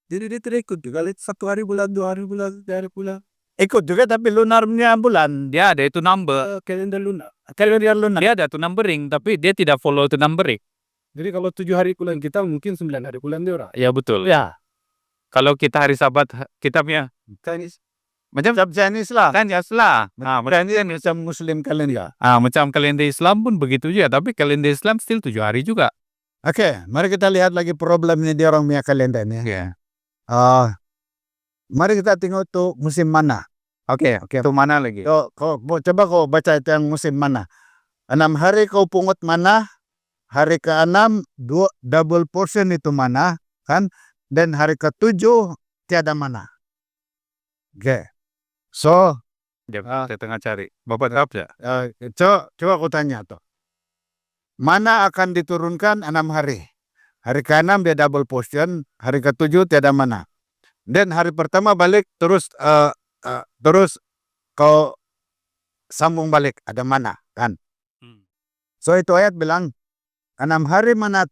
S1: Jadi dia tidak ikut juga. 1 hari bulan, 2 hari bulan, 3 hari bulan. Ikut juga tapi lunarnya bulan.
S2: Dia ada itu number.
S1: Kalender lunar. Kalender lunar.
S2: Dia ada itu numbering, tapi dia tidak follow itu numbering.
S1: Jadi kalau 7 hari bulan kita mungkin 9 hari bulan dia orang.
S2: Ya, betul.
S1: Ya.
S2: Kalau kita hari Sabat, kita punya
S1: Chinese.
S2: macam
S1: Chinese lah.
S2: kan ya lah.
S1: Macam Muslim kalender.
S2: Macam kalender Islam pun begitu juga, tapi kalender Islam still 7 hari juga.
S1: Oke, mari kita lihat lagi problemnya di orang punya kalender ini.
S2: Ya.
S1: Mari kita tengok tuh musim mana.
S2: Oke. Itu mana lagi?
S1: Coba kau baca itu yang musim mana. 6 hari kau pungut mana. Hari ke-6 double portion itu mana, kan? Dan hari ke-7 tiada mana. Oke. So,
S2: Saya tengah cari. Bapak jawab ya?
S1: coba aku tanya tuh. Mana akan diturunkan 6 hari? Hari ke-6 dia double portion, hari ke-7 tiada mana. Dan hari pertama balik terus kau sambung balik ada mana, kan? So itu ayat bilang 6 hari mana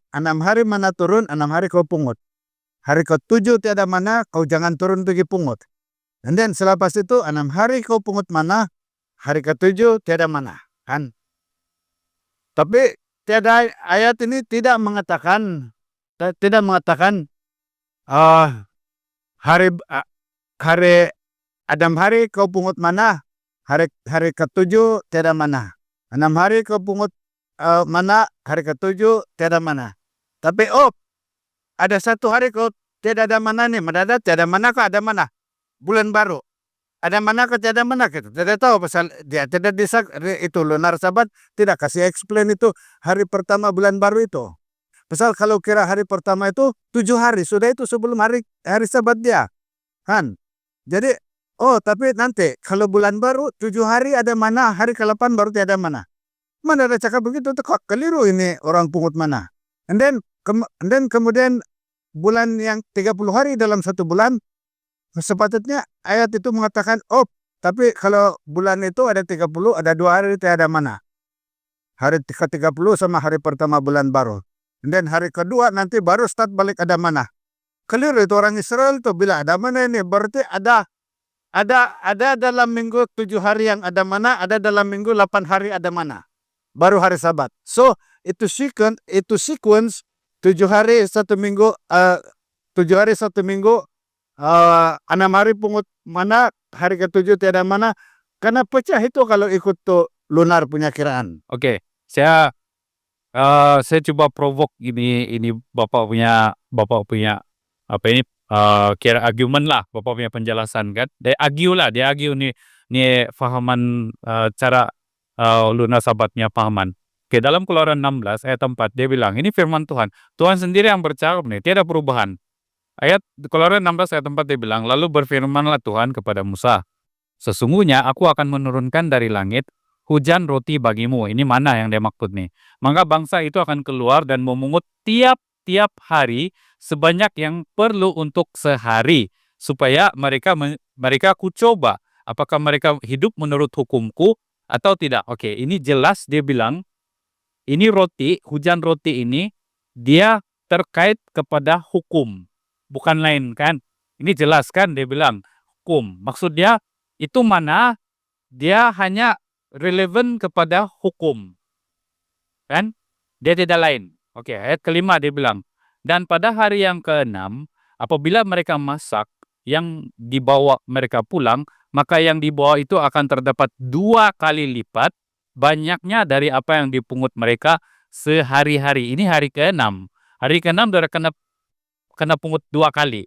S1: turun, 6 hari kau pungut. Hari ke-7 tiada mana, kau jangan turun pergi pungut. Dan then selepas itu 6 hari kau pungut mana, hari ke-7 tiada mana, kan? Tapi ayat ini tidak mengatakan hari 6 hari kau pungut mana, hari ke-7 tiada mana. 6 hari kau pungut mana, hari ke-7 tiada mana. Tapi ada 1 hari kau tidak ada mana nih, mendadak tiada mana kau ada mana. Bulan baru. Ada mana kau tiada mana gitu. Tidak tahu pasal dia tidak itu lunar Sabat tidak kasih explain itu hari pertama bulan baru itu. Pasal kalau kira hari pertama itu 7 hari sudah itu sebelum hari Sabat dia. Kan? Jadi Oh, tapi nanti kalau bulan baru 7 hari ada mana, hari ke-8 baru tiada mana. Mana ada cakap begitu tuh, kok keliru ini orang pungut mana. And then kemudian bulan yang 30 hari dalam satu bulan, sepatutnya ayat itu mengatakan, oh, tapi kalau bulan itu ada 30, ada 2 hari tiada mana. Hari ke-30 sama hari pertama bulan baru. And then hari kedua nanti baru start balik ada mana. Keliru itu orang Israel tuh bila ada mana ini, berarti ada dalam minggu 7 hari yang ada mana, ada dalam minggu 8 hari ada mana. Baru hari Sabat. So, itu sequence 7 hari 1 minggu, 7 hari 1 minggu, 6 hari pungut mana, hari ke-7 tiada mana. Karena pecah itu kalau ikut tuh lunar punya kiraan.
S2: Oke, saya coba provoke ini Bapak punya apa ini kira argumen lah, Bapak punya penjelasan kan. Dia argue nih fahaman cara lunar Sabatnya pahaman. Oke, dalam Keluaran 16 ayat 4 dia bilang, ini firman Tuhan. Tuhan sendiri yang bercakap nih, tiada perubahan. Ayat Keluaran 16 ayat 4 dia bilang, lalu berfirmanlah Tuhan kepada Musa, sesungguhnya aku akan menurunkan dari langit hujan roti bagimu. Ini mana yang dia maksud nih. Maka bangsa itu akan keluar dan memungut tiap hari sebanyak yang perlu untuk sehari, supaya mereka ku coba apakah mereka hidup menurut hukumku atau tidak. Oke, ini jelas dia bilang ini hujan roti ini dia terkait kepada hukum, bukan lain kan. Ini jelas kan dia bilang hukum. Maksudnya itu mana dia hanya relevan kepada hukum. Kan? Dia tidak lain. Oke, ayat kelima dia bilang, dan pada hari yang ke-6, apabila mereka masak, yang dibawa mereka pulang, maka yang dibawa itu akan terdapat 2 kali lipat banyaknya dari apa yang dipungut mereka sehari-hari. Ini hari ke-6. Hari ke-6 dia kena pungut 2 kali.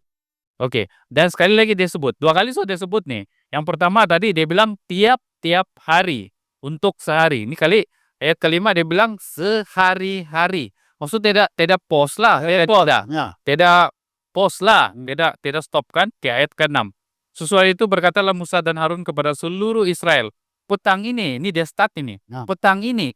S2: Oke, dan sekali lagi dia sebut. 2 kali sudah disebut nih. Yang pertama tadi dia bilang tiap hari untuk sehari. Ini kali ayat kelima dia bilang sehari-hari. Maksud tidak pos lah. Tidak pos lah. Tidak stop kan. Ke ayat ke-6. Sesuai itu berkatalah Musa dan Harun kepada seluruh Israel. Petang ini dia start ini. Petang ini.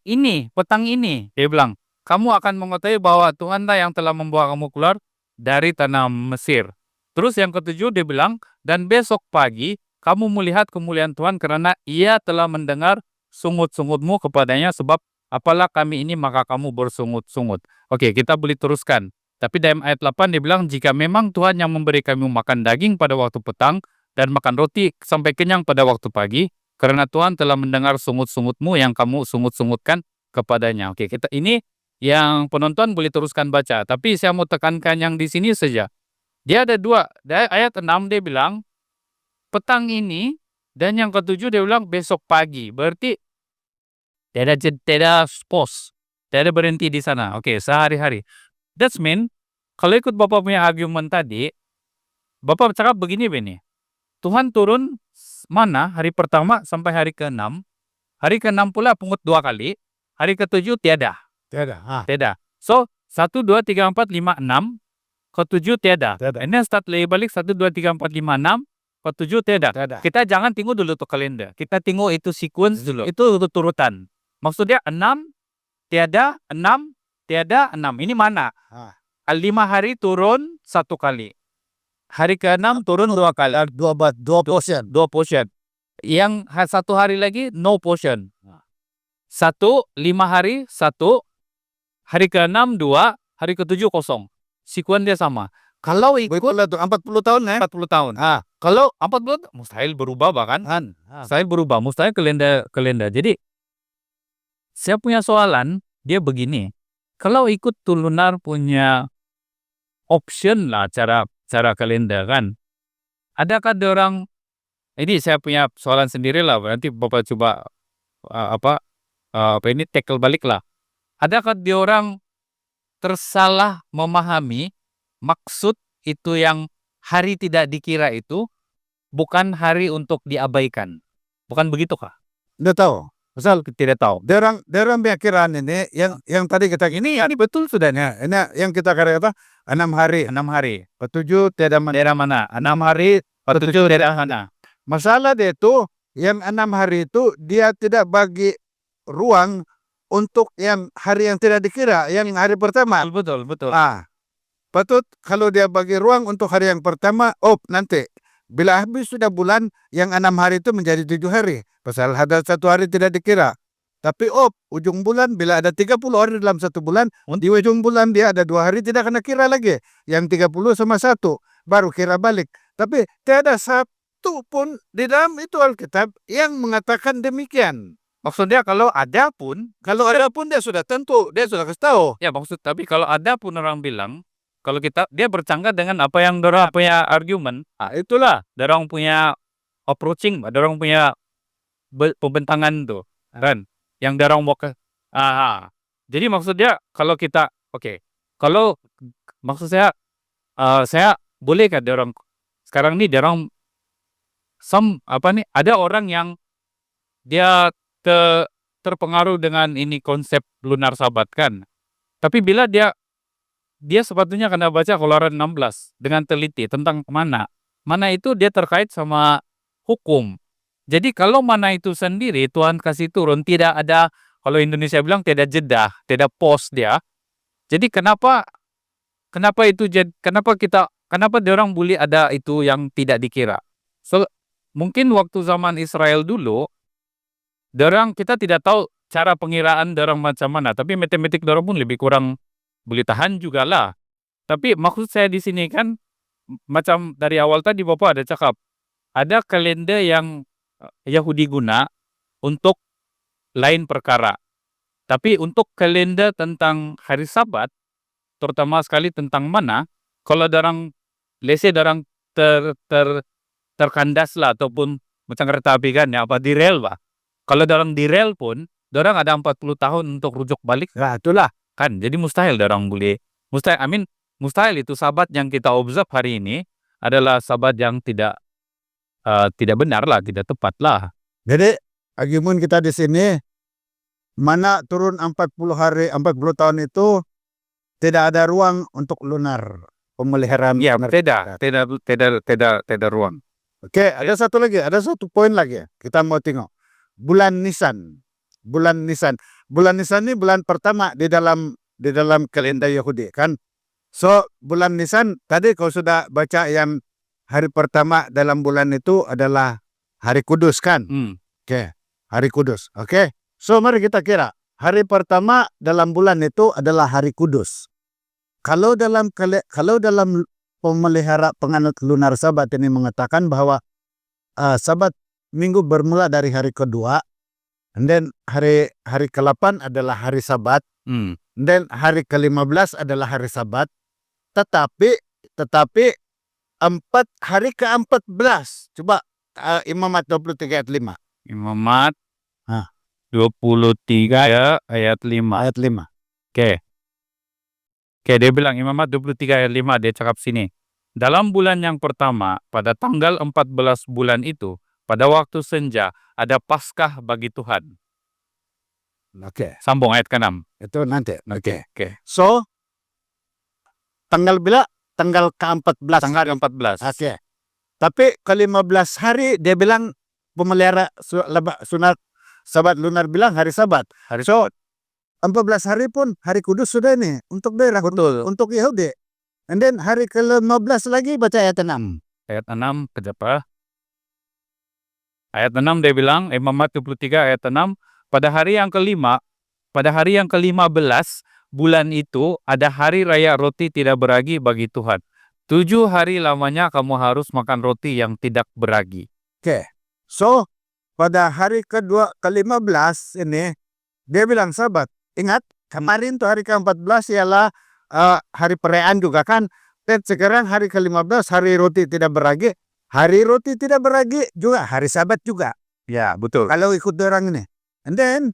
S2: Dia bilang, kamu akan mengetahui bahwa Tuhanlah yang telah membawa kamu keluar dari tanah Mesir. Terus yang ke-7 dia bilang, dan besok pagi kamu melihat kemuliaan Tuhan karena ia telah mendengar sungut-sungutmu kepadanya, sebab apalah kami ini maka kamu bersungut-sungut. Oke, kita boleh teruskan. Tapi dalam ayat 8 dia bilang, jika memang Tuhan yang memberi kami makan daging pada waktu petang dan makan roti sampai kenyang pada waktu pagi, karena Tuhan telah mendengar sungut-sungutmu yang kamu sungut-sungutkan kepadanya. Oke, kita ini yang penonton boleh teruskan baca. Tapi saya mau tekankan yang di sini saja. Dia ada 2. Ayat 6 dia bilang petang ini, dan yang ke-7 dia bilang besok pagi. Berarti tidak pos. Tidak berhenti di sana. Oke, sehari-hari. That's mean kalau ikut Bapak punya argumen tadi, Bapak cakap begini. Tuhan turun mana hari pertama sampai hari ke-6. Hari ke-6 pula pungut 2 kali. Hari ke-7 tiada. Tiada. So 1, 2, 3, 4, 5, 6. Ke-7 tiada. Ini start lagi balik 1, 2, 3, 4, 5, 6. Ke-7 tiada. Kita jangan tengok dulu tuh kalender. Kita tengok itu sequence dulu. Itu turutan. Maksudnya 6 tiada, 6 tiada, 6. Ini mana? 5 hari turun 1 kali. Hari ke-6 turun 2 kali. 2 portion. Yang 1 hari lagi no portion. 1, 5 hari 1. Hari ke-6 2. Hari ke-7 kosong. Sekuan dia sama. Kalau ikut
S1: 40 tahun
S2: 40 tahun. Kalau 40 mustahil berubah bahkan. Mustahil berubah. Mustahil kalender. Jadi saya punya soalan dia begini. Kalau ikut lunar punya option lah cara kalender kan. Adakah orang ini saya punya soalan sendiri lah. Nanti Bapak coba ini tackle balik lah. Adakah orang tersalah memahami maksud itu yang hari tidak dikira itu bukan hari untuk diabaikan. Bukan begitu kah?
S1: Tidak tahu.
S2: Asal tidak tahu.
S1: Dia orang pikiran ini yang tadi kita ini betul sudah ini yang kita kata 6 hari.
S2: Ke-7
S1: Ke-7 tiada
S2: daerah mana? 6 hari, ke-7 daerah mana?
S1: Masalah dia itu, yang 6 hari itu dia tidak bagi ruang untuk yang hari yang tidak dikira, yang hari pertama.
S2: Betul, betul.
S1: Patut kalau dia bagi ruang untuk hari yang pertama, nanti bila habis sudah bulan, yang 6 hari itu menjadi 7 hari. Pasal ada 1 hari tidak dikira. Tapi ujung bulan bila ada 30 hari dalam 1 bulan, di ujung bulan dia ada 2 hari tidak kena kira lagi. Yang 30 sama 1 baru kira balik. Tapi tiada satu pun di dalam itu Alkitab yang mengatakan demikian.
S2: Maksudnya kalau ada pun
S1: dia sudah tentu, dia sudah kasih tahu.
S2: ya tapi kalau ada pun orang bilang, kalau dia bercanggah dengan apa yang dorang punya argumen, itulah dorang punya approaching, dorang punya pembentangan tuh, kan? Yang dorang mau ke, jadi maksudnya kalau kita, kalau maksud saya boleh kan dorang sekarang nih dorang ada orang yang dia terpengaruh dengan ini konsep lunar sabat kan. Tapi bila dia sepatutnya kena baca Keluaran 16 dengan teliti tentang mana. Mana itu dia terkait sama hukum. Jadi kalau mana itu sendiri Tuhan kasih turun, tidak ada, kalau Indonesia bilang tidak jeda, tidak pause dia. Jadi kenapa orang boleh ada itu yang tidak dikira? So, mungkin waktu zaman Israel dulu, kita tidak tahu cara pengiraan dorang macam mana, tapi matematik dorang pun lebih kurang boleh tahan juga lah. Tapi maksud saya di sini kan, macam dari awal tadi Bapak ada cakap, ada kalender yang Yahudi guna untuk lain perkara. Tapi untuk kalender tentang hari Sabat, terutama sekali tentang mana, kalau dorang terkandas lah, ataupun macam kereta api kan, direl bah. Kalau dorang direl pun, dorang ada 40 tahun untuk rujuk balik.
S1: Itulah.
S2: Kan, jadi mustahil dorang boleh. Mustahil itu Sabat yang kita observe hari ini adalah Sabat yang tidak benar lah, tidak tepat lah.
S1: Jadi, argumen kita di sini, mana turun 40 hari, 40 tahun itu tidak ada ruang untuk lunar pemeliharaan.
S2: Ya, tidak ruang.
S1: Ada satu lagi, ada satu poin lagi. Kita mau tengok. Bulan Nisan. Bulan Nisan ini bulan pertama di dalam kalender Yahudi kan. So, bulan Nisan tadi kau sudah baca yang hari pertama dalam bulan itu adalah hari Kudus kan? Hari Kudus. So, mari kita kira. Hari pertama dalam bulan itu adalah hari Kudus. Kalau dalam pemelihara penganut lunar Sabat ini mengatakan bahwa Sabat Minggu bermula dari hari kedua, and then hari ke-8 adalah hari Sabat, and then hari ke-15 adalah hari Sabat, tetapi hari ke-14, coba Imamat 23 ayat 5.
S2: Imamat 23 ayat 5.
S1: Ayat 5.
S2: Dia bilang Imamat 23 ayat 5, dia cakap sini. Dalam bulan yang pertama, pada tanggal 14 bulan itu, pada waktu senja, ada Paskah bagi Tuhan. Sambung ayat ke-6.
S1: Itu nanti. So, tanggal bila? Tanggal ke-14.
S2: Tanggal ke-14.
S1: Tapi ke-15 hari, dia bilang pemelihara sunat Sabat lunar bilang hari Sabat. So, 14 hari pun hari Kudus sudah ini untuk daerah.
S2: Betul.
S1: Untuk Yahudi. And then hari ke-15 lagi baca ayat 6.
S2: Ayat 6 kenapa? Ayat 6 dia bilang, Imamat 23 ayat 6, pada hari yang ke-15 bulan itu ada hari raya roti tidak beragi bagi Tuhan. 7 hari lamanya kamu harus makan roti yang tidak beragi.
S1: So, pada hari ke-15 ini, dia bilang Sabat. Ingat, kemarin tuh hari ke-14 ialah hari perayaan juga kan. Dan sekarang hari ke-15, hari roti tidak beragi. Hari roti tidak beragi juga hari Sabat juga.
S2: Ya, betul.
S1: Kalau ikut orang ini. And then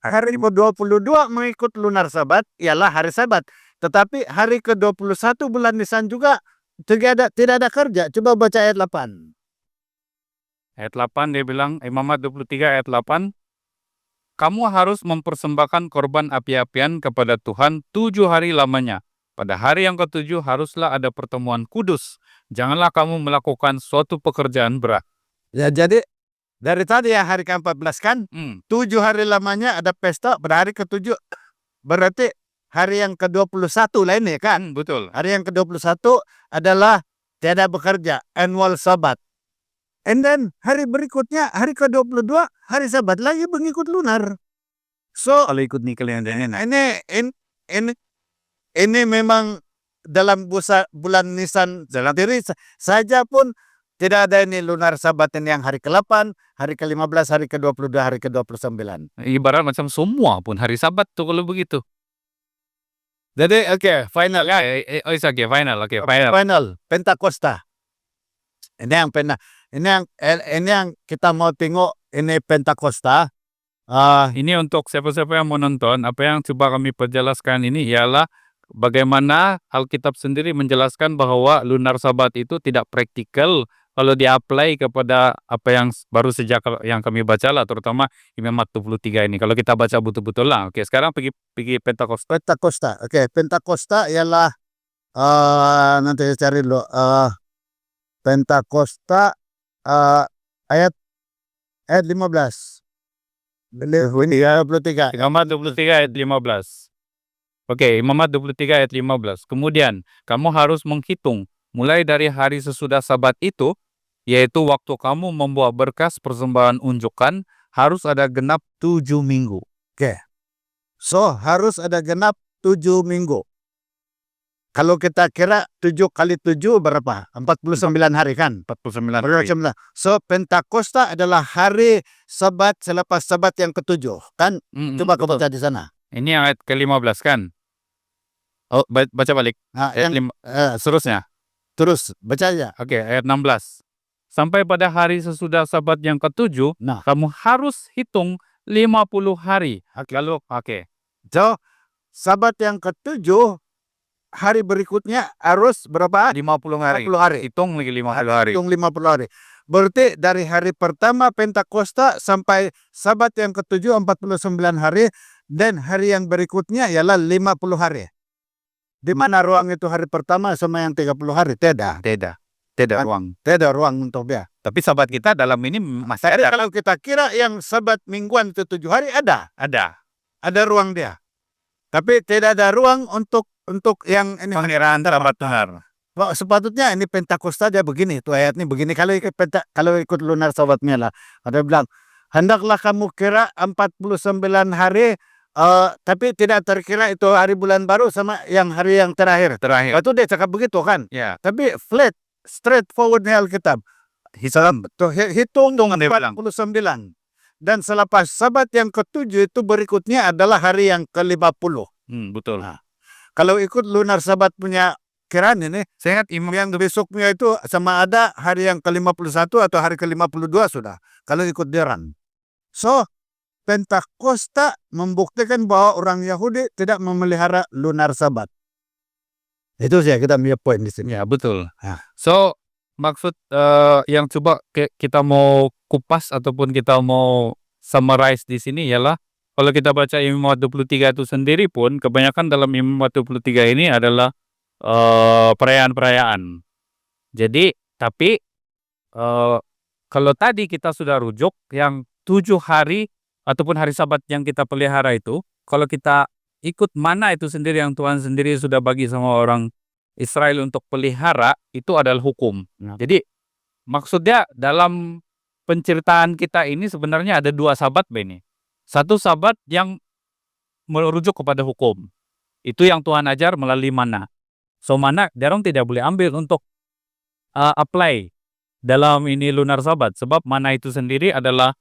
S1: hari ke-22 mengikut lunar Sabat ialah hari Sabat. Tetapi hari ke-21 bulan Nisan juga tidak ada kerja. Coba baca ayat 8.
S2: Ayat 8 dia bilang, Imamat 23 ayat 8, kamu harus mempersembahkan korban api-apian kepada Tuhan 7 hari lamanya. Pada hari yang ke-7 haruslah ada pertemuan kudus. Janganlah kamu melakukan suatu pekerjaan berat.
S1: Ya, jadi dari tadi ya hari ke-14 kan, 7 hari lamanya ada pesta, pada hari ke-7 berarti hari yang ke-21 lah ini kan.
S2: Betul.
S1: Hari yang ke-21 adalah tiada bekerja, annual Sabat. And then hari berikutnya, hari ke-22, hari Sabat lagi mengikut lunar. So,
S2: Kalau ikut nih kalian
S1: ini memang dalam bulan Nisan sendiri saja pun tidak ada ini lunar Sabat ini yang hari ke-8, hari ke-15, hari ke-22, hari ke-29.
S2: ibarat macam semua pun hari Sabat tuh kalau begitu.
S1: Jadi oke, final.
S2: Ya, it's okay, final. Oke, final.
S1: Final, Pentakosta. Ini yang kita mau tengok ini Pentakosta.
S2: Ini untuk siapa-siapa yang mau nonton, apa yang coba kami perjelaskan ini ialah bagaimana Alkitab sendiri menjelaskan bahwa lunar Sabat itu tidak praktikal kalau di-apply kepada apa yang baru sejak yang kami baca lah, terutama Imamat 23 ini. Kalau kita baca betul-betul lah. Oke, sekarang pergi Pentakosta.
S1: Pentakosta. Oke, Pentakosta ialah nanti saya cari dulu. Pentakosta ayat 15. 23.
S2: Imamat 23 ayat 15. Oke, Imamat 23 ayat 15. Kemudian, kamu harus menghitung mulai dari hari sesudah Sabat itu, yaitu waktu kamu membawa berkas persembahan unjukan, harus ada genap 7 minggu.
S1: Oke. So, harus ada genap 7 minggu. Kalau kita kira 7 kali 7 berapa? 49 hari kan?
S2: 49 hari.
S1: So, Pentakosta adalah hari Sabat selepas Sabat yang ke-7 kan? Coba kau baca di sana.
S2: Ini ayat ke-15 kan? Oh, baca balik.
S1: Nah,
S2: Seterusnya.
S1: terus baca aja.
S2: Oke, ayat 16. Sampai pada hari sesudah Sabat yang ke-7,
S1: Nah,
S2: kamu harus hitung 50 hari.
S1: Oke.
S2: Lalu, oke.
S1: so Sabat yang ke-7 hari berikutnya harus berapa?
S2: 50 hari.
S1: 50 hari.
S2: Hitung lagi 50 hari.
S1: Hitung 50 hari. Berarti dari hari pertama Pentakosta sampai Sabat yang ke-7 49 hari, dan hari yang berikutnya ialah 50 hari. Di mana ruang itu hari pertama sama yang 30 hari? Tidak.
S2: Tidak ruang.
S1: Tidak ruang untuk dia.
S2: Tapi Sabat kita dalam ini masih
S1: Jadi
S2: ada.
S1: kalau kita kira yang Sabat mingguan itu 7 hari ada ruang dia. Tapi tidak ada ruang untuk yang ini.
S2: Pengiraan Sabat benar.
S1: Sepatutnya ini Pentakosta dia begini, tuh ayat ini begini. Kalau ikut lunar Sabatnya lah, ada bilang hendaklah kamu kira 49 hari, tapi tidak terkira itu hari bulan baru sama yang hari yang terakhir. Itu dia cakap begitu kan?
S2: Ya.
S1: Tapi flat, straightforward nih Alkitab. Hitung 49. Dan selepas Sabat yang ke-7 itu berikutnya adalah hari yang ke-50.
S2: Betul.
S1: Nah, kalau ikut lunar Sabat punya kiraan ini,
S2: Saya ingat
S1: yang besoknya itu sama ada hari yang ke-51 atau hari ke-52 sudah. Kalau ikut deran. So, Pentakosta membuktikan bahwa orang Yahudi tidak memelihara lunar Sabat. Itu sih kita punya poin di sini.
S2: Ya, betul.
S1: Ya.
S2: So, maksud yang coba kita mau kupas ataupun kita mau summarize di sini ialah kalau kita baca Imamat 23 itu sendiri pun kebanyakan dalam Imamat 23 ini adalah perayaan-perayaan. Jadi, tapi kalau tadi kita sudah rujuk yang 7 hari ataupun hari Sabat yang kita pelihara itu, kalau kita ikut mana itu sendiri yang Tuhan sendiri sudah bagi sama orang Israel untuk pelihara, itu adalah hukum.
S1: Nah.
S2: Jadi maksudnya dalam penceritaan kita ini sebenarnya ada 2 Sabat, Beni. Satu Sabat yang merujuk kepada hukum. Itu yang Tuhan ajar melalui mana. So mana dorang tidak boleh ambil untuk apply dalam ini lunar Sabat, sebab mana itu sendiri adalah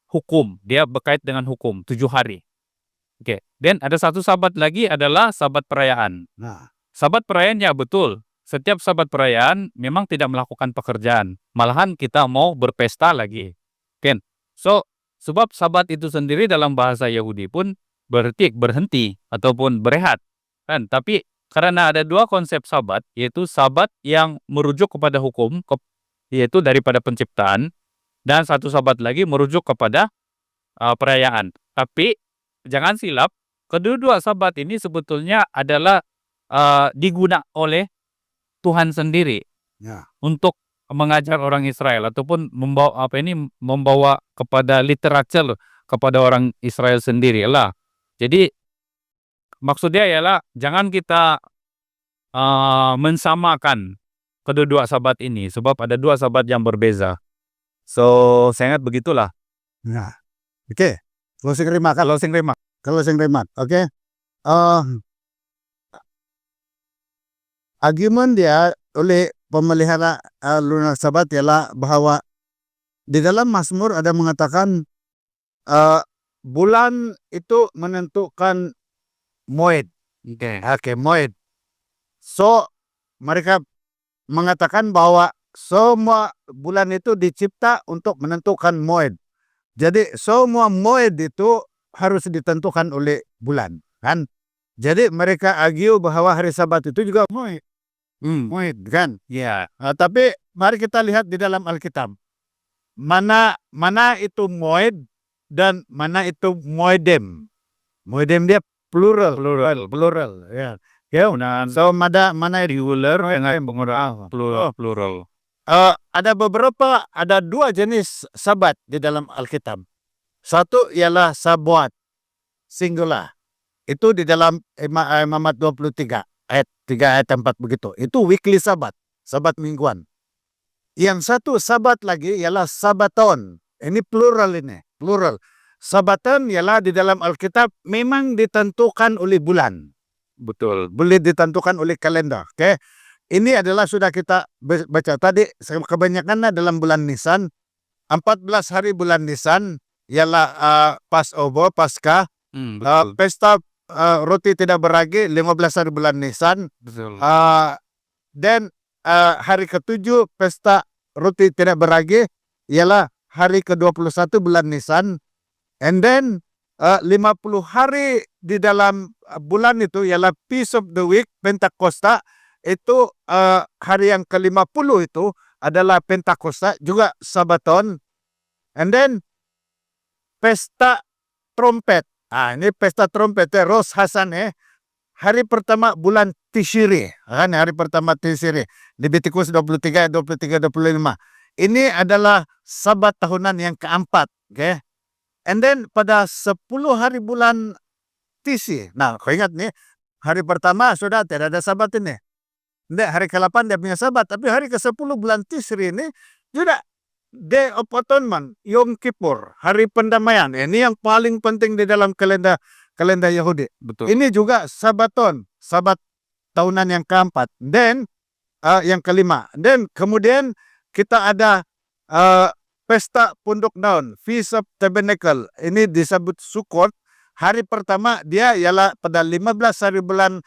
S2: hukum. Dia berkait dengan hukum 7 hari. Oke. Dan ada satu Sabat lagi adalah Sabat perayaan.
S1: Nah,
S2: Sabat perayaan ya betul. Setiap Sabat perayaan memang tidak melakukan pekerjaan. Malahan kita mau berpesta lagi. Kan? So, sebab Sabat itu sendiri dalam bahasa Yahudi pun berarti berhenti ataupun berehat. Kan? Tapi karena ada 2 konsep Sabat, yaitu Sabat yang merujuk kepada hukum, yaitu daripada penciptaan, dan satu Sabat lagi merujuk kepada perayaan. Tapi jangan silap, kedua-dua Sabat ini sebetulnya adalah digunakan oleh Tuhan sendiri
S1: ya.
S2: untuk mengajar orang Israel ataupun membawa kepada literatur kepada orang Israel sendiri lah. Jadi maksudnya ialah jangan kita mensamakan kedua-dua sabat ini sebab ada dua sabat yang berbeza. So, saya ingat begitulah.
S1: Nah, oke. Closing remark.
S2: Closing remark.
S1: Closing remark. Oke. Argumen dia oleh pemelihara lunar Sabat ialah bahwa di dalam Mazmur ada mengatakan bulan itu menentukan moed. Oke, moed. So, mereka mengatakan bahwa semua bulan itu dicipta untuk menentukan moed. Jadi semua moed itu harus ditentukan oleh bulan, kan? Jadi mereka argue bahwa hari Sabat itu juga moed. Moed, kan?
S2: Ya.
S1: Tapi mari kita lihat di dalam Alkitab. Mana itu moed dan mana itu moedem. Moedem dia plural. Ya. So mana
S2: Singular
S1: yang
S2: plural.
S1: ada dua jenis Sabat di dalam Alkitab. Satu ialah Sabat singular. Itu di dalam Imamat 23 ayat 3 ayat 4 begitu. Itu weekly Sabat, Sabat mingguan. Yang satu Sabat lagi ialah Sabaton. Ini plural ini, plural. Sabaton ialah di dalam Alkitab memang ditentukan oleh bulan.
S2: Betul.
S1: Boleh ditentukan oleh kalender. Oke. Ini adalah sudah kita baca tadi, kebanyakan dalam bulan Nisan. 14 hari bulan Nisan ialah Passover, Paskah.
S2: Betul.
S1: Pesta roti tidak beragi 15 hari bulan Nisan.
S2: Betul.
S1: Dan hari ke-7 pesta roti tidak beragi ialah hari ke-21 bulan Nisan. And then 50 hari di dalam bulan itu ialah Peace of the Week, Pentakosta. Itu hari yang ke-50 itu adalah Pentakosta, juga Sabaton. And then pesta trompet. Ini pesta trompet, Rosh Hashanah. Hari pertama bulan Tishri. Hari pertama Tishri. Leviticus 23, 23, 25. Ini adalah Sabat tahunan yang keempat. Okay? And then pada 10 hari bulan Tishri. Nah, kau ingat nih, hari pertama sudah tidak ada Sabat ini. Hindi, hari ke-8 dia punya Sabat. Tapi hari ke-10 bulan Tishri ini sudah Day of Atonement, Yom Kippur, hari pendamaian. Ini yang paling penting di dalam kalender Yahudi.
S2: Betul.
S1: Ini juga Sabaton, Sabat tahunan yang keempat. Dan yang kelima. Dan kemudian kita ada pesta Punduk Daun, Feast of Tabernacle. Ini disebut Sukkot. Hari pertama dia ialah pada 15 hari bulan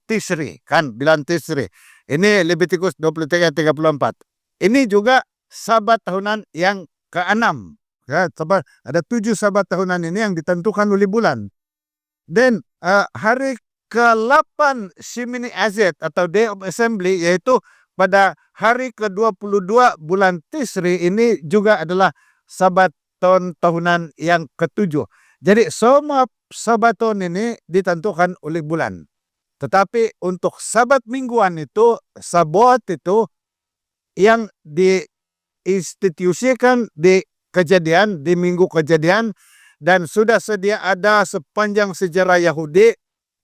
S1: Tishri, kan? Bulan Tishri. Ini Leviticus 23 34. Ini juga Sabat tahunan yang ke-6. Ya, ada 7 Sabat tahunan ini yang ditentukan oleh bulan. Dan hari ke-8 Shemini Azet atau Day of Assembly, yaitu pada hari ke-22 bulan Tishri, ini juga adalah Sabat tahunan yang ke-7. Jadi semua Sabaton ini ditentukan oleh bulan. Tetapi untuk Sabat mingguan itu, Sabat itu yang diinstitusikan di Kejadian, di Minggu Kejadian, dan sudah sedia ada sepanjang sejarah Yahudi.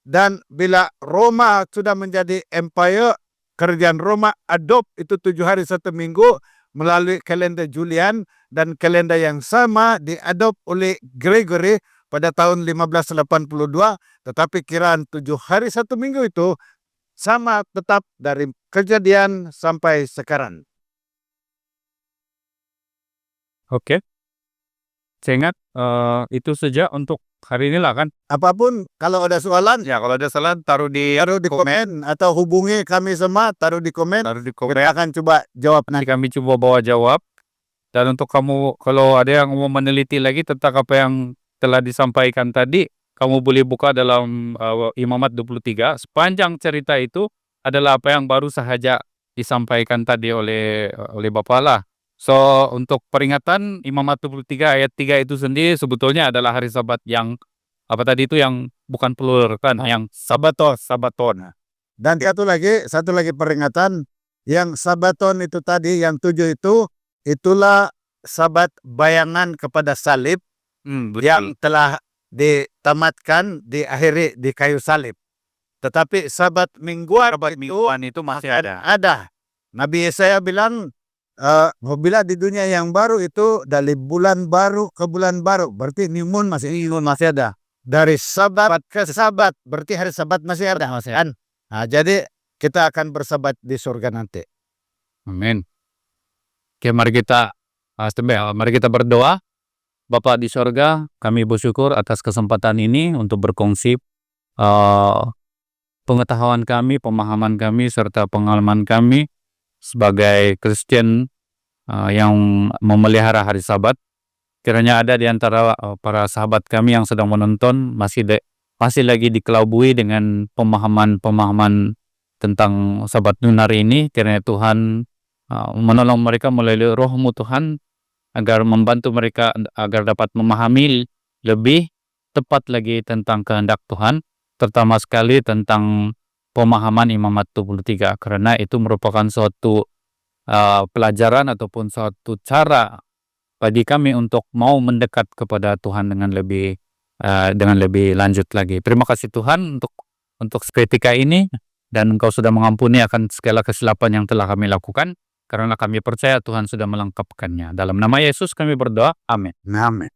S1: Dan bila Roma sudah menjadi empire, kerajaan Roma adopt itu 7 hari 1 minggu melalui kalender Julian, dan kalender yang sama diadop oleh Gregory pada tahun 1582. Tetapi kiraan 7 hari 1 minggu itu sama tetap dari Kejadian sampai sekarang.
S2: Oke. Saya ingat itu saja untuk hari ini lah, kan.
S1: Apapun, kalau ada soalan,
S2: Ya, kalau ada salah taruh di
S1: komen atau hubungi kami semua, taruh di komen. Kita akan coba jawab
S2: Nanti
S1: nanti.
S2: kami coba bawa jawab. Dan untuk kamu, kalau ada yang mau meneliti lagi tentang apa yang telah disampaikan tadi, kamu boleh buka dalam Imamat 23. Sepanjang cerita itu adalah apa yang baru sahaja disampaikan tadi oleh Bapak lah. So, untuk peringatan Imamat 23 ayat 3 itu sendiri sebetulnya adalah hari Sabat yang apa tadi itu, yang bukan plural, kan, yang Sabaton.
S1: Dan satu lagi peringatan, Yang Sabaton itu tadi, yang 7 itu, itulah Sabat bayangan kepada salib yang telah ditamatkan, diakhiri di kayu salib. Tetapi Sabat mingguan
S2: itu masih ada.
S1: ada. Nabi Yesaya bilang, apabila di dunia yang baru itu dari bulan baru ke bulan baru, berarti new moon masih ada. Dari Sabat ke Sabat, berarti hari Sabat masih ada, kan? Nah, jadi kita akan bersabat di surga nanti.
S2: Amin. Oke, mari kita berdoa. Bapa di sorga, kami bersyukur atas kesempatan ini untuk berkongsi pengetahuan kami, pemahaman kami, serta pengalaman kami sebagai Kristen yang memelihara hari Sabat. Kiranya ada di antara para sahabat kami yang sedang menonton masih lagi dikelabui dengan pemahaman-pemahaman tentang Sabat lunar ini. Kiranya Tuhan menolong mereka melalui Roh-Mu Tuhan, agar membantu mereka agar dapat memahami lebih tepat lagi tentang kehendak Tuhan, terutama sekali tentang pemahaman Imamat 23, karena itu merupakan suatu pelajaran ataupun suatu cara bagi kami untuk mau mendekat kepada Tuhan dengan lebih lanjut lagi. Terima kasih Tuhan untuk seketika ini, dan Engkau sudah mengampuni akan segala kesilapan yang telah kami lakukan, karena kami percaya Tuhan sudah melengkapkannya. Dalam nama Yesus kami berdoa. Amin.
S1: Amin.